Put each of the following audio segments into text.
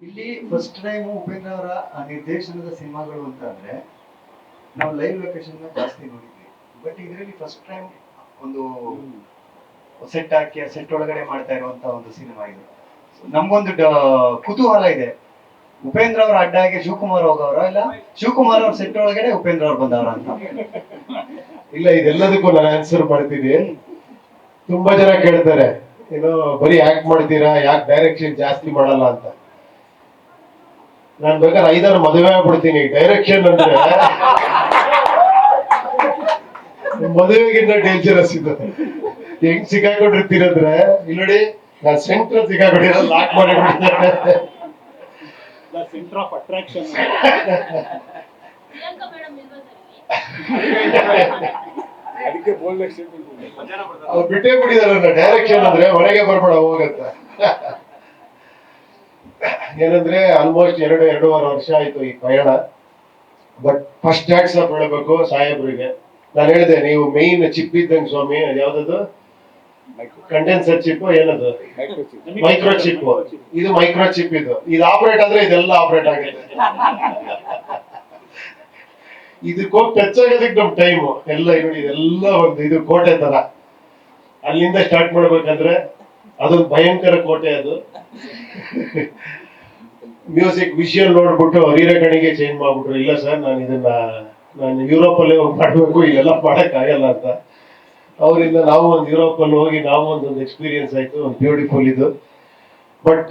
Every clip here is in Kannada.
ಇಲ್ಲಿ ಫಸ್ಟ್ ಟೈಮ್ ಉಪೇಂದ್ರ ಅವರ ನಿರ್ದೇಶನದ ಸಿನಿಮಾಗಳು ಅಂತ ಅಂದ್ರೆ ನಾವು ಲೈವ್ ಲೊಕೇಶನ್ ಜಾಸ್ತಿ ನೋಡಿದ್ವಿ. ಬಟ್ ಇದರಲ್ಲಿ ಫಸ್ಟ್ ಟೈಮ್ ಒಂದು ಸೆಟ್ ಹಾಕಿ ಸೆಟ್ ಒಳಗಡೆ ಮಾಡ್ತಾ ಇರುವಂತ ಒಂದು ಸಿನಿಮಾ ಇದು. ನಮ್ಗೊಂದು ಕುತೂಹಲ ಇದೆ, ಉಪೇಂದ್ರ ಅವರ ಅಡ್ಡಾಗಿ ಶಿವಕುಮಾರ್ ಹೋಗವ್ರ ಇಲ್ಲ ಶಿವಕುಮಾರ್ ಅವ್ರ ಸೆಟ್ ಒಳಗಡೆ ಉಪೇಂದ್ರ ಅವ್ರು ಬಂದವ್ರ ಅಂತ? ಇಲ್ಲ, ಇದೆಲ್ಲದಕ್ಕೂ ನಾನು ಆನ್ಸರ್ ಮಾಡ್ತೀನಿ. ತುಂಬಾ ಜನ ಕೇಳ್ತಾರೆ, ಏನೋ ಬರೀ ಆಕ್ಟ್ ಮಾಡ್ತೀರಾ, ಯಾಕೆ ಡೈರೆಕ್ಷನ್ ಜಾಸ್ತಿ ಮಾಡಲ್ಲ ಅಂತ. ನಾನ್ ಬೇಕಾದ್ರೆ 5-6 ಮದುವೆ ಆಗ್ಬಿಡ್ತೀನಿ. ಡೈರೆಕ್ಷನ್ ಅಂದ್ರೆ ಮದುವೆಗಿಂತ ಡೇಂಜರಸ್ ಇದು. ಹೆಂಗ್ ಸಿಕ್ಕಾಕೊಂಡಿರ್ತೀರಂದ್ರೆ, ಇಲ್ಲಿ ನೋಡಿ, ನಾನ್ ಸೆಂಟ್ರಲ್ ಸಿಕ್ಕಾಕೊಂಡಿರೋ ಲಾಕ್ ಮಾಡಿಬಿಡ್ತೇನೆ. Centre of attraction. ಅದಕ್ಕೆ ಅವ್ರು ಬಿಟ್ಟೇ ಬಿಟ್ಟಿದಾರಲ್ಲ, ಡೈರೆಕ್ಷನ್ ಅಂದ್ರೆ ಹೊರಗೆ ಬರ್ಬೇಡ ಹೋಗಂತ. ಏನಂದ್ರೆ ಆಲ್ಮೋಸ್ಟ್ 2-2.5 ವರ್ಷ ಆಯ್ತು ಈ ಪಯಣ. ಬಟ್ ಫಸ್ಟ್ ಹ್ಯಾಟ್ಸ್ ಆಫ್ ಹೇಳಬೇಕು ಸಾಹೇಬ್ರಿಗೆ. ನಾನು ಹೇಳಿದೆ, ನೀವು ಮೇನ್ ಚಿಪ್ ಇದ್ದಂಗೆ ಸ್ವಾಮಿ. ಯಾವ್ದದು ಕಂಡೆನ್ಸರ್ ಚಿಪ್, ಏನದು ಮೈಕ್ರೋ ಚಿಪ್. ಇದು ಮೈಕ್ರೋ ಚಿಪ್. ಇದು ಆಪರೇಟ್ ಆದ್ರೆ ಇದೆಲ್ಲ ಆಪರೇಟ್ ಆಗುತ್ತೆ. ಇದಕ್ಕೋಗಿ ಟಚ್ ಆಗೋದಕ್ಕೆ ನಮ್ ಟೈಮು ಎಲ್ಲ ಇದೆಲ್ಲ ಒಂದು ಇದು ಕೋಟೆ ತರ. ಅಲ್ಲಿಂದ ಸ್ಟಾರ್ಟ್ ಮಾಡ್ಬೇಕಂದ್ರೆ ಅದೊಂದು ಭಯಂಕರ ಕೋಟೆ ಅದು. ಮ್ಯೂಸಿಕ್ ವಿಷುವಲ್ ನೋಡ್ಬಿಟ್ಟು ಹೀರಕಣಿಗೆ ಚೇಂಜ್ ಮಾಡ್ಬಿಟ್ರು. ಇಲ್ಲ ಸರ್, ನಾನು ಯುರೋಪ್ ಅಲ್ಲೇ ಹೋಗಿ ಮಾಡ್ಬೇಕು, ಇಲ್ಲೆಲ್ಲ ಮಾಡಕ್ ಆಗಲ್ಲ ಅಂತ. ಅವರಿಂದ ನಾವು ಒಂದು ಯುರೋಪ್ ಅಲ್ಲಿ ಹೋಗಿ ನಾವು ಒಂದು ಎಕ್ಸ್ಪೀರಿಯನ್ಸ್ ಆಯ್ತು, ಒಂದು ಬ್ಯೂಟಿಫುಲ್ ಇದು. ಬಟ್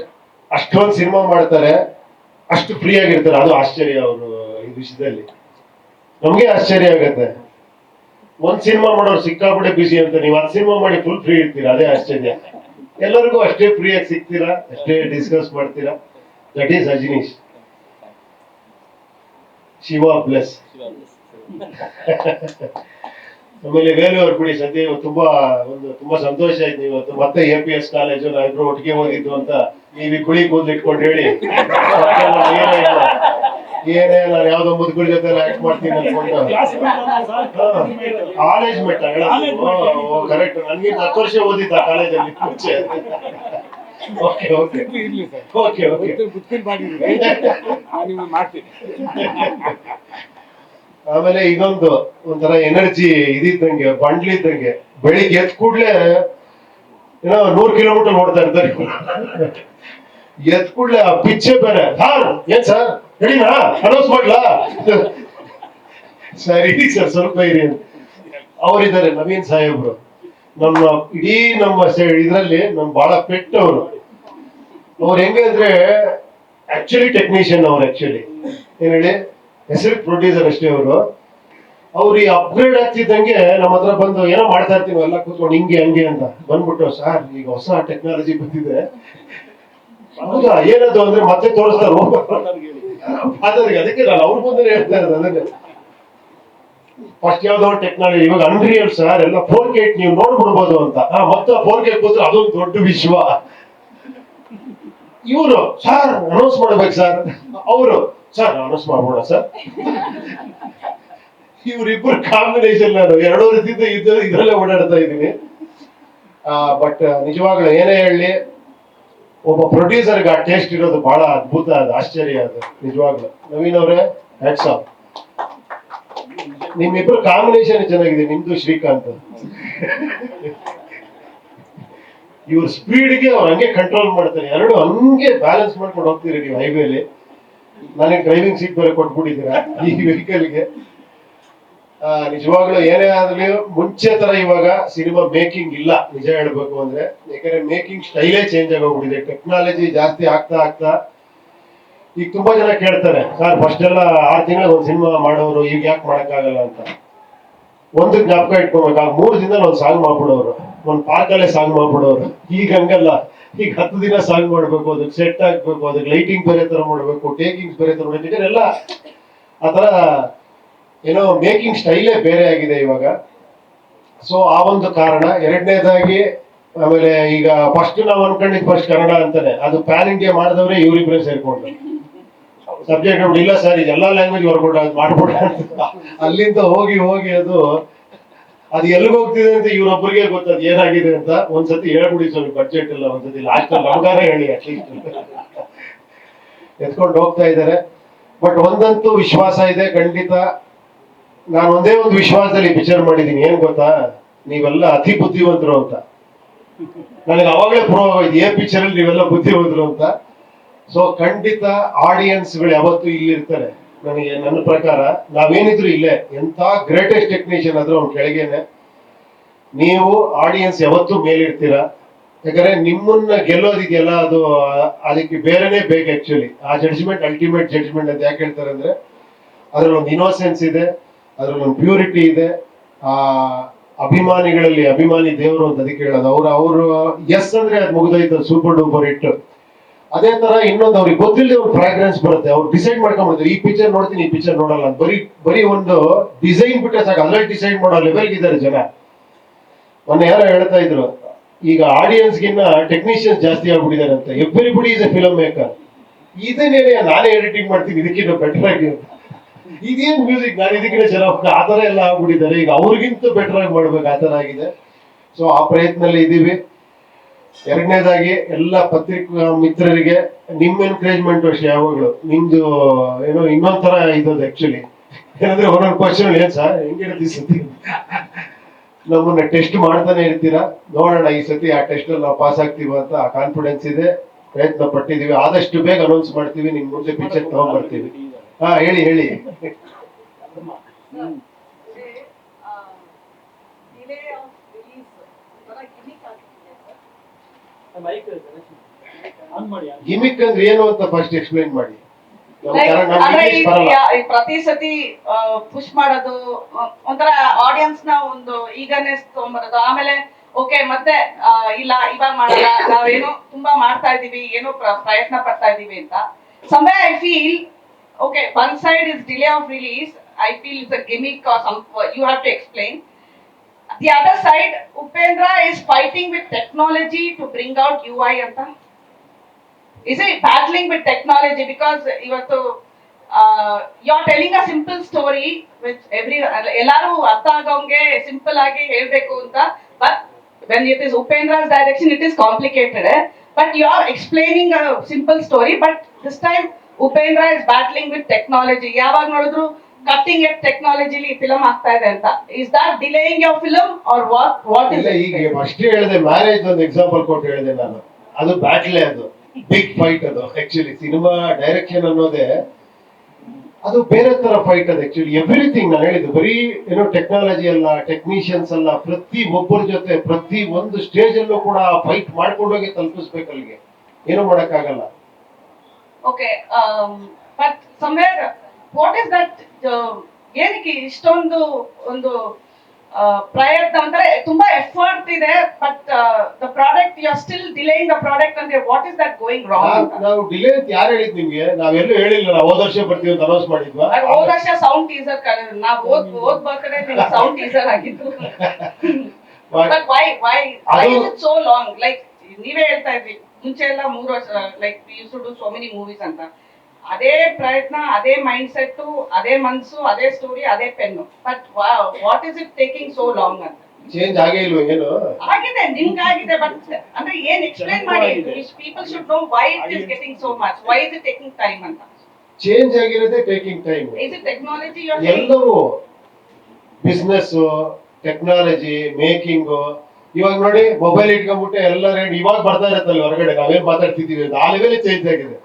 ಅಷ್ಟೊಂದು ಸಿನಿಮಾ ಮಾಡ್ತಾರೆ, ಅಷ್ಟು ಫ್ರೀ ಆಗಿರ್ತಾರೆ. ಅದು ಆಶ್ಚರ್ಯ ಅವರು ಈ ವಿಷಯದಲ್ಲಿ. ನಮ್ಗೆ ಆಶ್ಚರ್ಯ ಆಗತ್ತೆ. ಒಂದ್ ಸಿನಿಮಾ ಮಾಡೋರು ಸಿಕ್ಕಾಪಟ್ಟೆ ಬಿಸಿ ಅಂತ, ನೀವು 10 ಸಿನಿಮಾ ಮಾಡಿ ಫುಲ್ ಫ್ರೀ ಇರ್ತೀರಾ, ಅದೇ ಆಶ್ಚರ್ಯ. ಎಲ್ಲರಿಗೂ ಅಷ್ಟೇ ಫ್ರೀ ಆಗಿ ಸಿಗ್ತೀರಾ, ಅಷ್ಟೇ ಡಿಸ್ಕಸ್ ಮಾಡ್ತೀರಾ. That is Ajaneesh. Shiva bless. ಆಮೇಲೆ ವೇಲು ಅವ್ರು ಬಿಡಿ, ಸದ್ಯ ತುಂಬಾ ಸಂತೋಷ ಆಯ್ತು. ಇವತ್ತು ಮತ್ತೆ APS ಕಾಲೇಜು ನಾವಿಬ್ರು ಒಟ್ಟಿಗೆ ಹೋಗಿದ್ದು ಅಂತ ನೀವು ಈ ಕುಳಿ ಕೂದಲು ಇಟ್ಕೊಂಡು ಹೇಳಿ, ಏನೇ ನಾನು ಯಾವ್ದೋ ಮುದುಕುಳ ಜೊತೆ ಆಕ್ಟ್ ಮಾಡ್ತೀನಿ ಅನ್ಕೊಂಡು. ಕಾಲೇಜ್ ಮೆಟ್ಟ ಕರೆಕ್ಟ್. ನನ್ಗೆ 10 ವರ್ಷ ಓದಿದ್ದ ಕಾಲೇಜಲ್ಲಿ ಮುಂಚೆ. ಓಕೆ ಓಕೆ ಓಕೆ ಓಕೆ ಮಾಡ್ತೀನಿ. ಆಮೇಲೆ ಇನ್ನೊಂದು ಒಂಥರ ಎನರ್ಜಿ ಇದ್ದಂಗೆ, ಬಂಡ್ಲಿದ್ದಂಗೆ. ಬೆಳಿಗ್ಗೆ ಎದ್ ಕೂಡ್ಲೆ ಏನೋ 100 ಕಿಲೋಮೀಟರ್ ಓಡ್ತಾ ಇರ್ತಾರೆ. ಎದ್ ಕೂಡ್ಲೆ ಆ ಪಿಚ್ಚೆ ಬೇರೆ. ಸರ್ ಏನ್ ಸರ್ ಹೇಳಿನಾ, ಅನೌನ್ಸ್ ಮಾಡ್ಲಾ? ಸರ್ ಇಡಿ ಸರ್, ಸ್ವಲ್ಪ ಇರಿ. ಅವರಿದ್ದಾರೆ ನವೀನ್ ಸಾಹೇಬ್ರು. ನಮ್ಮ ಇಡೀ ನಮ್ಮ ಇದ್ರಲ್ಲಿ ಬಹಳ ಪೆಟ್ ಅವರು. ಅವ್ರು ಹೆಂಗೆ ಅಂದ್ರೆ ಆಕ್ಚುಲಿ ಟೆಕ್ನಿಷಿಯನ್. ಅವ್ರು ಆಕ್ಚುಲಿ ಏನ್ ಹೇಳಿ, ಹೆಸರು ಪ್ರೊಡ್ಯೂಸರ್ ಅಷ್ಟೇ. ಅವ್ರು ಈ ಅಪ್ಗ್ರೇಡ್ ಆಗ್ತಿದ್ದಂಗೆ ನಮ್ಮ ಹತ್ರ ಬಂದು ಏನೋ ಮಾಡ್ತಾ ಇರ್ತೀವಿ ಎಲ್ಲ ಕೂತ್ಕೊಂಡು ಹಿಂಗೆ ಹಂಗೆ ಅಂತ ಬಂದ್ಬಿಟ್ಟು, ಸರ್ ಈಗ ಹೊಸ ಟೆಕ್ನಾಲಜಿ ಬಂದಿದೆ. ಹೌದಾ, ಏನದು ಅಂದ್ರೆ ಮತ್ತೆ ತೋರಿಸ್ತಾರೆ ಫಾದರ್ಗೆ. ಅದಕ್ಕೆ ನಾನು ಅವ್ರ ಮುಂದೆ ಹೇಳ್ತಾ ಇರೋದು ಅದನ್ನೇ. ಫಸ್ಟ್ ಯಾವ್ದೋ ಟೆಕ್ನಾಲಜಿ, ಇವಾಗ ಅನ್ರಿಯಲ್ ಸರ್, ಎಲ್ಲ 4K ನೀವು ನೋಡ್ಬಿಡ್ಬೋದು ಅಂತ. ಮತ್ತೆ 4K ಕೂತ್ರೆ ಅದೊಂದು ದೊಡ್ಡ ವಿಶ್ವ. ಇವರು ಸರ್ ಅನೌನ್ಸ್ ಮಾಡ್ಬೇಕು ಸರ್, ಅವರು ಸರ್ ಅನೌನ್ಸ್ ಮಾಡ್ಬೋಣ ಸರ್. ಇವ್ರಿಬ್ಬರು ಕಾಂಬಿನೇಷನ್ ನಾನು 2 ವರ್ಷದಿಂದ ಇದ್ರಲ್ಲೇ ಓಡಾಡ್ತಾ ಇದ್ದೀನಿ. ಬಟ್ ನಿಜವಾಗ್ಲೂ ಏನೇ ಹೇಳಿ, ಒಬ್ಬ ಪ್ರೊಡ್ಯೂಸರ್ಗೆ ಆ ಟೇಸ್ಟ್ ಇರೋದು ಬಹಳ ಅದ್ಭುತ, ಅದು ಆಶ್ಚರ್ಯ. ಅದು ನಿಜವಾಗ್ಲು ನವೀನ್ ಅವರೇ ಹ್ಯಾಟ್ಸ್ ಆಫ್. ನಿಮ್ಮಿಬ್ರು ಕಾಂಬಿನೇಷನ್ ಚೆನ್ನಾಗಿದೆ, ನಿಮ್ದು ಶ್ರೀಕಾಂತ್. ಇವ್ರ ಸ್ಪೀಡ್ಗೆ ಅವ್ರು ಹಂಗೆ ಕಂಟ್ರೋಲ್ ಮಾಡ್ತಾರೆ, ಎರಡು ಹಂಗೆ ಬ್ಯಾಲೆನ್ಸ್ ಮಾಡ್ಕೊಂಡು ಹೋಗ್ತೀರಿ ನೀವು ಹೈವೇಲಿ. ನನಗೆ ಡ್ರೈವಿಂಗ್ ಸೀಟ್ ಬೇರೆ ಕೊಟ್ಬಿಟ್ಟಿದ್ದೀರಾ ಈ ವೆಹಿಕಲ್ಗೆ. ನಿಜವಾಗ್ಲೂ ಏನೇ ಆದ್ರೂ ಮುಂಚೆ ತರ ಇವಾಗ ಸಿನಿಮಾ ಮೇಕಿಂಗ್ ಇಲ್ಲ, ನಿಜ ಹೇಳ್ಬೇಕು ಅಂದ್ರೆ. ಯಾಕಂದ್ರೆ ಮೇಕಿಂಗ್ ಸ್ಟೈಲೇ ಚೇಂಜ್ ಆಗೋಗ್ಬಿಟ್ಟಿದೆ. ಟೆಕ್ನಾಲಜಿ ಜಾಸ್ತಿ ಆಗ್ತಾ ಈಗ ತುಂಬಾ ಜನ ಕೇಳ್ತಾರೆ, ಸರ್ ಫಸ್ಟ್ ಎಲ್ಲ 6 ತಿಂಗಳು ಒಂದು ಸಿನಿಮಾ ಮಾಡೋರು, ಈಗ ಯಾಕೆ ಮಾಡಕ್ಕಾಗಲ್ಲ ಅಂತ. ಒಂದು ಜ್ಞಾಪಕ ಇಟ್ಕೊಬೇಕು, 3 ದಿನದಲ್ಲಿ ಒಂದು ಸಾಂಗ್ ಮಾಡ್ಬಿಡೋರು, ಒಂದು ಪಾರ್ಕಲ್ಲೇ ಸಾಂಗ್ ಮಾಡ್ಬಿಡೋರು. ಈಗ ಹಂಗಲ್ಲ, ಈಗ 10 ದಿನ ಸಾಂಗ್ ಮಾಡ್ಬೇಕು, ಅದಕ್ಕೆ ಸೆಟ್ ಹಾಕ್ಬೇಕು, ಅದಕ್ಕೆ ಲೈಟಿಂಗ್ ಬೇರೆ ತರ ಮಾಡ್ಬೇಕು, ಟೇಕಿಂಗ್ಸ್ ಬೇರೆ ತರ ಮಾಡ್ಬೇಕು. ಎಲ್ಲ ಆತರ ಏನೋ ಮೇಕಿಂಗ್ ಸ್ಟೈಲೇ ಬೇರೆ ಆಗಿದೆ ಇವಾಗ. ಸೊ ಆ ಒಂದು ಕಾರಣ. ಎರಡನೇದಾಗಿ ಆಮೇಲೆ ಈಗ ಫಸ್ಟ್ ನಾವು ಅನ್ಕೊಂಡಿದ್ ಫಸ್ಟ್ ಕನ್ನಡ ಅಂತಾನೆ, ಅದು ಪ್ಯಾನ್ ಇಂಡಿಯಾ ಮಾಡಿದವ್ರೆ ಇವರಿಬ್ಬರೇ ಸೇರ್ಕೊಂಡು ಸಬ್ಜೆಕ್ಟ್ ಇಲ್ಲ ಸರ್ ಇದೆಲ್ಲಾ ಲ್ಯಾಂಗ್ವೇಜ್ ವರ್ಕೌಟ್ ಮಾಡ್ಬಿಡ ಅಂತ. ಅಲ್ಲಿಂದ ಹೋಗಿ ಅದು ಎಲ್ಲಿಗೆ ಹೋಗ್ತಿದೆ ಅಂತ ಇವ್ರೊಬ್ಬರಿಗೆ ಗೊತ್ತದು ಏನಾಗಿದೆ ಅಂತ. ಒಂದ್ಸತಿ ಹೇಳ್ಬಿಡಿ ಸ್ವಲ್ಪ ಬಡ್ಜೆಟ್ ಎಲ್ಲ, ಒಂದ್ಸತಿ ಲಾಸ್ಟ್ ನಮ್ಗಾರ ಹೇಳಿ ಅಟ್ಲೀಸ್ಟ್. ಎತ್ಕೊಂಡು ಹೋಗ್ತಾ ಇದ್ದಾರೆ. ಬಟ್ ಒಂದಂತೂ ವಿಶ್ವಾಸ ಇದೆ, ಖಂಡಿತ ನಾನು ಒಂದೇ ಒಂದು ವಿಶ್ವಾಸದಲ್ಲಿ ಪಿಕ್ಚರ್ ಮಾಡಿದ್ದೀನಿ, ಏನ್ ಗೊತ್ತಾ, ನೀವೆಲ್ಲ ಅತಿ ಬುದ್ಧಿವಂತರು ಅಂತ. ನನಗೆ ಅವಾಗಲೇ ಪ್ರೂವ್ ಆಗೋಯ್ತು ಏ ಪಿಕ್ಚರ್ ಅಲ್ಲಿ ನೀವೆಲ್ಲ ಬುದ್ಧಿವಂತರು ಅಂತ. ಸೊ ಖಂಡಿತ ಆಡಿಯನ್ಸ್ಗಳು ಯಾವತ್ತೂ ಇಲ್ಲಿ ಇರ್ತಾರೆ. ನನಗೆ ನನ್ನ ಪ್ರಕಾರ ನಾವೇನಿದ್ರು ಇಲ್ಲೇ, ಎಂತ ಗ್ರೇಟೆಸ್ಟ್ ಟೆಕ್ನಿಷಿಯನ್ ಆದ್ರೂ ಅವ್ನ ಕೆಳಗೇನೆ. ನೀವು ಆಡಿಯನ್ಸ್ ಯಾವತ್ತೂ ಮೇಲಿಡ್ತೀರಾ. ಯಾಕಂದ್ರೆ ನಿಮ್ಮನ್ನ ಗೆಲ್ಲೋದಿದೆಯಲ್ಲ, ಅದು ಅದಕ್ಕೆ ಬೇರೆನೆ ಬೇಕು ಆಕ್ಚುಲಿ. ಆ ಜಡ್ಜ್ಮೆಂಟ್ ಅಲ್ಟಿಮೇಟ್ ಜಡ್ಜ್ಮೆಂಟ್ ಅಂತ ಯಾಕೆ ಹೇಳ್ತಾರೆ ಅಂದ್ರೆ, ಅದ್ರಲ್ಲಿ ಒಂದು ಇನ್ನೋಸೆನ್ಸ್ ಇದೆ, ಅದ್ರಲ್ಲಿ ಒಂದು ಪ್ಯೂರಿಟಿ ಇದೆ. ಆ ಅಭಿಮಾನಿಗಳಲ್ಲಿ ಅಭಿಮಾನಿ ದೇವರು ಅಂತ ಅದಕ್ಕೆ ಹೇಳೋದು. ಅವರು ಎಸ್ ಅಂದ್ರೆ ಅದು ಮುಗಿದೋಯ್ತು, ಸೂಪರ್ ಡೂಪರ್ ಹಿಟ್. ಅದೇ ತರ ಇನ್ನೊಂದು ಅವ್ರಿಗೆ ಗೊತ್ತಿಲ್ಲದೆ ಒಂದು ಫ್ರಾಗ್ರೆನ್ಸ್ ಬರುತ್ತೆ, ಅವ್ರು ಡಿಸೈಡ್ ಮಾಡ್ಕೊಂಡ್ಬಿಡ್ತಾರೆ ಈ ಪಿಕ್ಚರ್ ನೋಡ್ತೀನಿ, ಈ ಪಿಕ್ಚರ್ ನೋಡಲ್ಲ ಅಂತ. ಬರೀ ಒಂದು ಡಿಸೈನ್ ಬಿಟ್ಟರೆ ಸಾಕು, ಅದ್ರಲ್ಲಿ ಡಿಸೈಡ್ ಮಾಡೋ ಲೆವೆಲ್ಗೆ ಇದ್ದಾರೆ ಜನ. ಮೊನ್ನೆ ಯಾರೋ ಹೇಳ್ತಾ ಇದ್ರು, ಈಗ ಆಡಿಯನ್ಸ್ ಗಿನ್ನ ಟೆಕ್ನಿಷಿಯನ್ಸ್ ಜಾಸ್ತಿ ಆಗ್ಬಿಟ್ಟಿದ್ದಾರೆ ಅಂತ. Everybody is a film maker. ಇದನ್ನೇನೆ ನಾನೇ ಎಡಿಟಿಂಗ್ ಮಾಡ್ತೀನಿ ಇದಕ್ಕಿಂತ ಬೆಟರ್ ಆಗಿ, ಇದೇನ್ ಮ್ಯೂಸಿಕ್ ನಾನು ಇದಕ್ಕಿಂತ ಚೆನ್ನಾಗಿ, ಆ ತರ ಎಲ್ಲ ಆಗ್ಬಿಟ್ಟಿದ್ದಾರೆ. ಈಗ ಅವ್ರಿಗಿಂತ ಬೆಟರ್ ಆಗಿ ಮಾಡ್ಬೇಕು, ಆ ತರ ಆಗಿದೆ. ಸೊ ಆ ಪ್ರಯತ್ನದಲ್ಲಿ ಇದೀವಿ. ಎರಡನೇದಾಗಿ ಎಲ್ಲ ಪತ್ರಿಕಾ ಮಿತ್ರರಿಗೆ ನಿಮ್ಮ ಎನ್ಕರೇಜ್ಮೆಂಟ್ ಅಷ್ಟೇ ಯಾವಾಗಲೂ. ನಿಮ್ದು ಏನೋ ಇನ್ನೊಂದ್ ತರ ಇದ್ದದ್ದು ಆಕ್ಚುಲಿ. ಏನಂದ್ರೆ ಒಂದೊಂದು ಕ್ವಶನ್ ಏನ್ ಸರ್ ಹೆಂಗಿರುತ್ತೆ ಈ ಸತಿ, ನಮ್ಮನ್ನ ಟೆಸ್ಟ್ ಮಾಡ್ತಾನೆ ಇರ್ತೀರಾ. ನೋಡೋಣ ಈ ಸತಿ ಆ ಟೆಸ್ಟ್ ಅಲ್ಲಿ ನಾವು ಪಾಸ್ ಆಗ್ತೀವಿ ಅಂತ ಆ ಕಾನ್ಫಿಡೆನ್ಸ್ ಇದೆ. ಪ್ರಯತ್ನ ಪಟ್ಟಿದೀವಿ, ಆದಷ್ಟು ಬೇಗ ಅನೌನ್ಸ್ ಮಾಡ್ತೀವಿ, ನಿಮ್ ಮುಂದೆ ಪಿಕ್ಚರ್ ತಗೊಂಡ್ಬರ್ತೀವಿ. ಹಾ ಹೇಳಿ ಹೇಳಿ. ಗಿಮಿಕ್ ಅಂದ್ರೆ ಏನು ಅಂತ ಫಸ್ಟ್ ಎಕ್ಸ್ಪ್ಲೈನ್ ಮಾಡಿ. ಪ್ರತಿ ಸತಿ ಪುಷ್ ಮಾಡೋದು, ಒಂಥರ ಆಡಿಯನ್ಸ್ ನ ಒಂದು ಈಗರ್ನೆಸ್ ತಗೊಂಡ್ಬರೋದು. ಆಮೇಲೆ ಓಕೆ ಮತ್ತೆ ಇಲ್ಲ ಇವಾಗ ಮಾಡಲ್ಲ, ನಾವೇನೋ ತುಂಬಾ ಮಾಡ್ತಾ ಇದೀವಿ, ಏನೋ ಪ್ರಯತ್ನ ಪಡ್ತಾ ಇದೀವಿ ಅಂತ. somewhere I feel okay, one side is delay of release, I feel it's a gimmick or some you have to explain. The other side, Upendra is fighting with technology to bring out UI anta. Is it battling with technology? Because you are telling a simple story which ellaru artha agonge simple agi helbeku anta, but when it is Upendra's direction it is complicated, but you are explaining a simple story. But this time Upendra is battling with technology. Yavag nodidru cutting edge technology li film ಆಗ್ತಾ ಇದೆ ಅಂತ. Is that delaying your film or what is it? ಈಗ ಅಷ್ಟೇ ಹೇಳಿದೆ, ಮ್ಯಾರೇಜ್ ಒಂದು ಎಕ್ಸಾಂಪಲ್ ಕೊಟ್ಟು ಹೇಳಿದೆ ನಾನು. ಅದು ಬ್ಯಾಟ್ಲೆ, ಅದು ಬಿಗ್ ಫೈಟ್. ಅದು ಆಕ್ಚುಲಿ ಸಿನಿಮಾ ಡೈರೆಕ್ಷನ್ ಅನ್ನೋದೇ ಅದು ಬೇರೆ ತರ ಫೈಟ್. ಅದು ಆಕ್ಚುಲಿ ಎವ್ರಿಥಿಂಗ್ ನಾನು ಹೇಳಿದ್ದು ಬರೀ ಏನೋ ಟೆಕ್ನಾಲಜಿ ಅಲ್ಲ, ಟೆಕ್ನಿಷಿಯನ್ಸ್ ಅಲ್ಲ, ಪ್ರತಿ ಒಬ್ಬರ ಜೊತೆ ಪ್ರತಿ ಒಂದು ಸ್ಟೇಜ್ ಅಲ್ಲೂ ಕೂಡ ಫೈಟ್ ಮಾಡ್ಕೊಂಡೋಗಿ ತಲುಪಿಸ್ಬೇಕು, ಅಲ್ಲಿಗೆ ಏನೂ ಮಾಡಕ್ಕಾಗಲ್ಲ. Okay, but somewhere what is that ಏನಕ್ಕೆ ಇಷ್ಟೊಂದು ಒಂದು ಪ್ರಯತ್ನ ಅಂದ್ರೆ ತುಂಬಾ ಎಫರ್ಟ್ ಇದೆ, but the product you are still delaying the product ಅಂದ್ರೆ what is that going wrong? ನಾವು ಡಿಲೇ ಅಂತ ಯಾರು ಹೇಳಿದ್ ನಿಮ್ಗೆ? ನಾವೆಲ್ಲೂ ಹೇಳಿಲ್ಲ, ನಾವು ಹೋದ ವರ್ಷ ಬರ್ತೀವಿ ಅಂತ ಅನೌನ್ಸ್ ಮಾಡಿದ್ವಾ? ಹೋದ ವರ್ಷ ಸೌಂಡ್ ಟೀಸರ್ ನಾವು ಓದ್ ಬರ್ತಾರೆ ಸೌಂಡ್ ಟೀಸರ್ ಆಗಿತ್ತು. But why is it so long? Like ನೀವೇ ಹೇಳ್ತಾ ಇದ್ರಿ ಮುಂಚೆ ಎಲ್ಲ 3 ವರ್ಷ, like we use to do so many movies ಅಂತ. ಅದೇ ಪ್ರಯತ್ನ, ಅದೇ ಮೈಂಡ್ ಸೆಟ್, ಅದೇ ಮನ್ಸು, ಅದೇ ಸ್ಟೋರಿ, ಅದೇ pen. But what is it taking so long ಅಂತ? ಚೇಂಜ್ ಆಗೇ ಇಲ್ವ? ಏನು ಆಗಿದೆ, ನಿಮ್ಗೆ ಆಗಿದೆ, ಬಟ್ ಅಂದ್ರೆ ಏನ್ ಎಕ್ಸ್ಪ್ಲೈನ್ ಮಾಡಿ. People should know why it is getting so much, why is it taking time ಅಂತ. ಚೇಂಜ್ ಆಗಿರೋದೇ taking time. Is it technology? ಎಲ್ಲವೂ ಬಿಸ್ನೆಸ್, ಟೆಕ್ನಾಲಜಿ, ಮೇಕಿಂಗ್. ಇವಾಗ ನೋಡಿ ಮೊಬೈಲ್ ಇಟ್ಕೊಂಡ್ಬಿಟ್ಟು ಎಲ್ಲ ರೇಟ್ ಇವಾಗ ಬರ್ತಾ ಇರತ್ತಲ್ಲ ಹೊರಗಡೆ, ನಾವೇನ್ ಮಾತಾಡ್ತಿದೀವಿ ಅಂತ ಆ ಲೆವೆಲ್ ಚೇಂಜ್ ಆಗಿದೆ.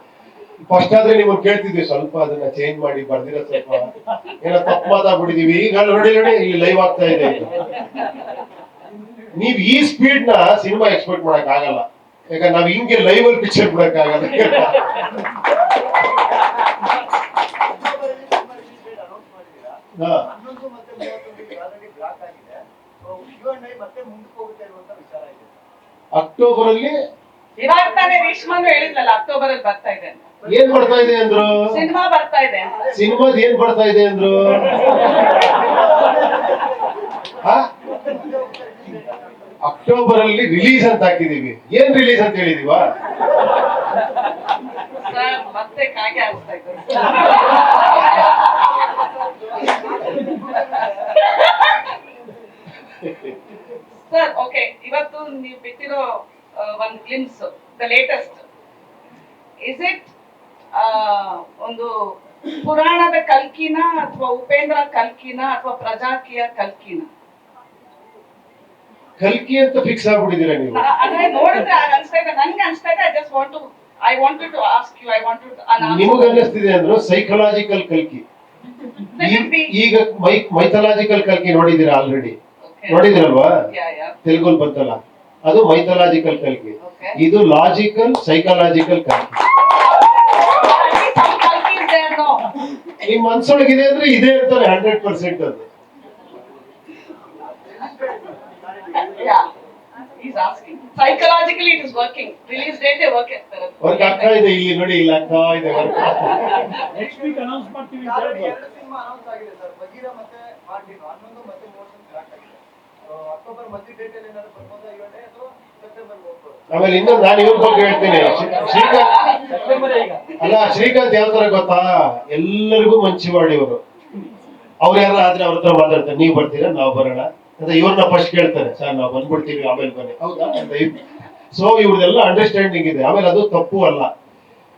ಫಸ್ಟ್ ಆದ್ರೆ ನಿಮ್ಮನ್ನ ಕೇಳ್ತಿದ್ವಿ ಸ್ವಲ್ಪ ಅದನ್ನ ಚೇಂಜ್ ಮಾಡಿ ಬರ್ದಿರೋ, ಸ್ವಲ್ಪ ಏನೋ ತಪ್ಪು ಮಾತಾಡ್ಬಿಟ್ಟಿದೀವಿ. ಈಗ ನೋಡಿ ಇಲ್ಲಿ ಲೈವ್ ಆಗ್ತಾ ಇದೆ. ನೀವ್ ಈ ಸ್ಪೀಡ್ ನ ಸಿನಿಮಾ ಎಕ್ಸ್ಪೆಕ್ಟ್ ಮಾಡಕ್ ಆಗಲ್ಲ, ಯಾಕಂದ್ರೆ ನಾವ್ ಹಿಂಗೆ ಲೈವ್ ಅಲ್ಲಿ ಪಿಕ್ಚರ್ ಬಿಡಕ್ ಆಗಲ್ಲ. ಅಕ್ಟೋಬರ್ ಅಲ್ಲಿ ಇವಾಗ ತಾನೇ ರೇಷ್ಮಂದು ಹೇಳಿದ್ಲಲ್ಲ ಅಕ್ಟೋಬರ್ ಅಲ್ಲಿ ಬರ್ತಾ ಇದೆ ಅಂತ. ಏನ್ ಬರ್ತಾ ಇದೆ ಅಂದ್ರು? ಸಿನಿಮಾ ಬರ್ತಾ ಇದೆ. ಸಿನಿಮಾದ ಏನ್ ಬರ್ತಾ ಇದೆ ಅಂದ್ರು? ಅಕ್ಟೋಬರ್ ಅಲ್ಲಿ ರಿಲೀಸ್ ಅಂತ ಹಾಕಿದೀವಿ. ಏನ್ ರಿಲೀಸ್ ಅಂತ ಹೇಳಿದೀವಾ? ಮತ್ತೆ ಕಾಗೆ ಆಗ್ತಾ ಇದ್ದಾರೆ. ಸರ್ ಓಕೆ, ಇವತ್ತು ನೀವು ಬಿಟ್ಟಿರೋ ಒಂದು glimpse, the latest, is it ಒಂದು ಪುರಾಣದ ಕಲ್ಕಿನ ಅಥವಾ ಉಪೇಂದ್ರ ಕಲ್ಕಿನ ಅಥವಾ ಪ್ರಜಾಕಿಯ ಕಲ್ಕಿನ? ಕಲ್ಕಿ ಅಂತ ಫಿಕ್ಸ್ ಆಗ್ಬಿಟ್ಟಿದ್ದೀರಾ ನೀವು? ಅಂದ್ರೆ ನೋಡಿದ್ರೆ ಅನ್ಸ್ತಾ ಇದೆ, ನನ್ಗೆ ಅನ್ಸ್ತಾ ಇದೆ. I wanted to ask you, ನಿಮಗ ಅನ್ನಿಸ್ತಿದೆ ಅಂದ್ರೆ ಸೈಕಲಾಜಿಕಲ್ ಕಲ್ಕಿ. ಈಗ ಮೈಥಾಲಜಿಕಲ್ ಕಲ್ಕಿ ನೋಡಿದ್ದೀರಾ ಆಲ್ರೆಡಿ? ನೋಡಿದಿರಲ್ವಾ? ತೆಲುಗುಲ್ ಬಂತಲ್ಲ, ಅದು ಮೈಥಾಲಜಿಕಲ್ ಕಲ್ಕಿ. ಇದು ಲಾಜಿಕಲ್ ಸೈಕಲಾಜಿಕಲ್ ಕಲ್ಕಿ. ನಿಮ್ ಮನ್ಸೊಳಗಿದೆ ಅಂದ್ರೆ ಇದೆ ಅಂತಾರೆ 100% ಅದು. Psychologically it is working. Release date work ಆಗ್ತಾರೆ. ವರ್ಕ್ ಆಗ್ತಾ ಇದೆ ಇಲ್ಲಿ ನೋಡಿ, ಇಲ್ಲಿ ಆಗ್ತಾ ಇದೆ ವರ್ಕ್. ನೆಕ್ಸ್ಟ್ ವೀಕ್ ಅನೌನ್ಸ್ ಮಾಡ್ತೀವಿ. ಎರಡು ಸಿನಿಮಾ ಅನೌನ್ಸ್ ಆಗಿದೆ ಸರ್, ಬಗೀರಾ ಮತ್ತೆ ಮಾರ್ಟಿನ್. 11 ಮತ್ತೆ ಮೋಷನ್ ಸ್ಟಾರ್ಟ್ ಆಗಿದೆ. ಅಕ್ಟೋಬರ್ ಮಧ್ಯ ಡೇಟ್ ಅಲ್ಲಿ ಏನಾದ್ರು ಬರ್ಬೋದಾ ಇವತ್ತೇ ಅಥವಾ ಸೆಪ್ಟೆಂಬರ್ ಹೋಗ್ಬೋದು? ಆಮೇಲೆ ಇನ್ನೊಂದು ನಾನು ಇವ್ರ ಬಗ್ಗೆ ಹೇಳ್ತೀನಿ. ಶ್ರೀಕಾಂತ್ ಯಾವ ತರ ಗೊತ್ತಾ, ಎಲ್ಲರಿಗೂ ಮಂಚಿವಾಡಿ ಇವರು. ಅವ್ರು ಯಾರು ಆದ್ರೆ ಅವ್ರ ಹತ್ರ ಮಾತಾಡ್ತಾರೆ, ನೀವ್ ಬರ್ತೀರಾ ನಾವು ಬರೋಣ ಅಂತ. ಇವ್ರನ್ನ ಫಸ್ಟ್ ಕೇಳ್ತಾರೆ, ಸರ್ ನಾವು ಬಂದ್ಬಿಡ್ತೀವಿ ಆಮೇಲೆ ಬನ್ನಿ, ಹೌದಾ ಅಂತ. ಸೊ ಇವ್ರದೆಲ್ಲ ಅಂಡರ್ಸ್ಟ್ಯಾಂಡಿಂಗ್ ಇದೆ. ಆಮೇಲೆ ಅದು ತಪ್ಪು ಅಲ್ಲ,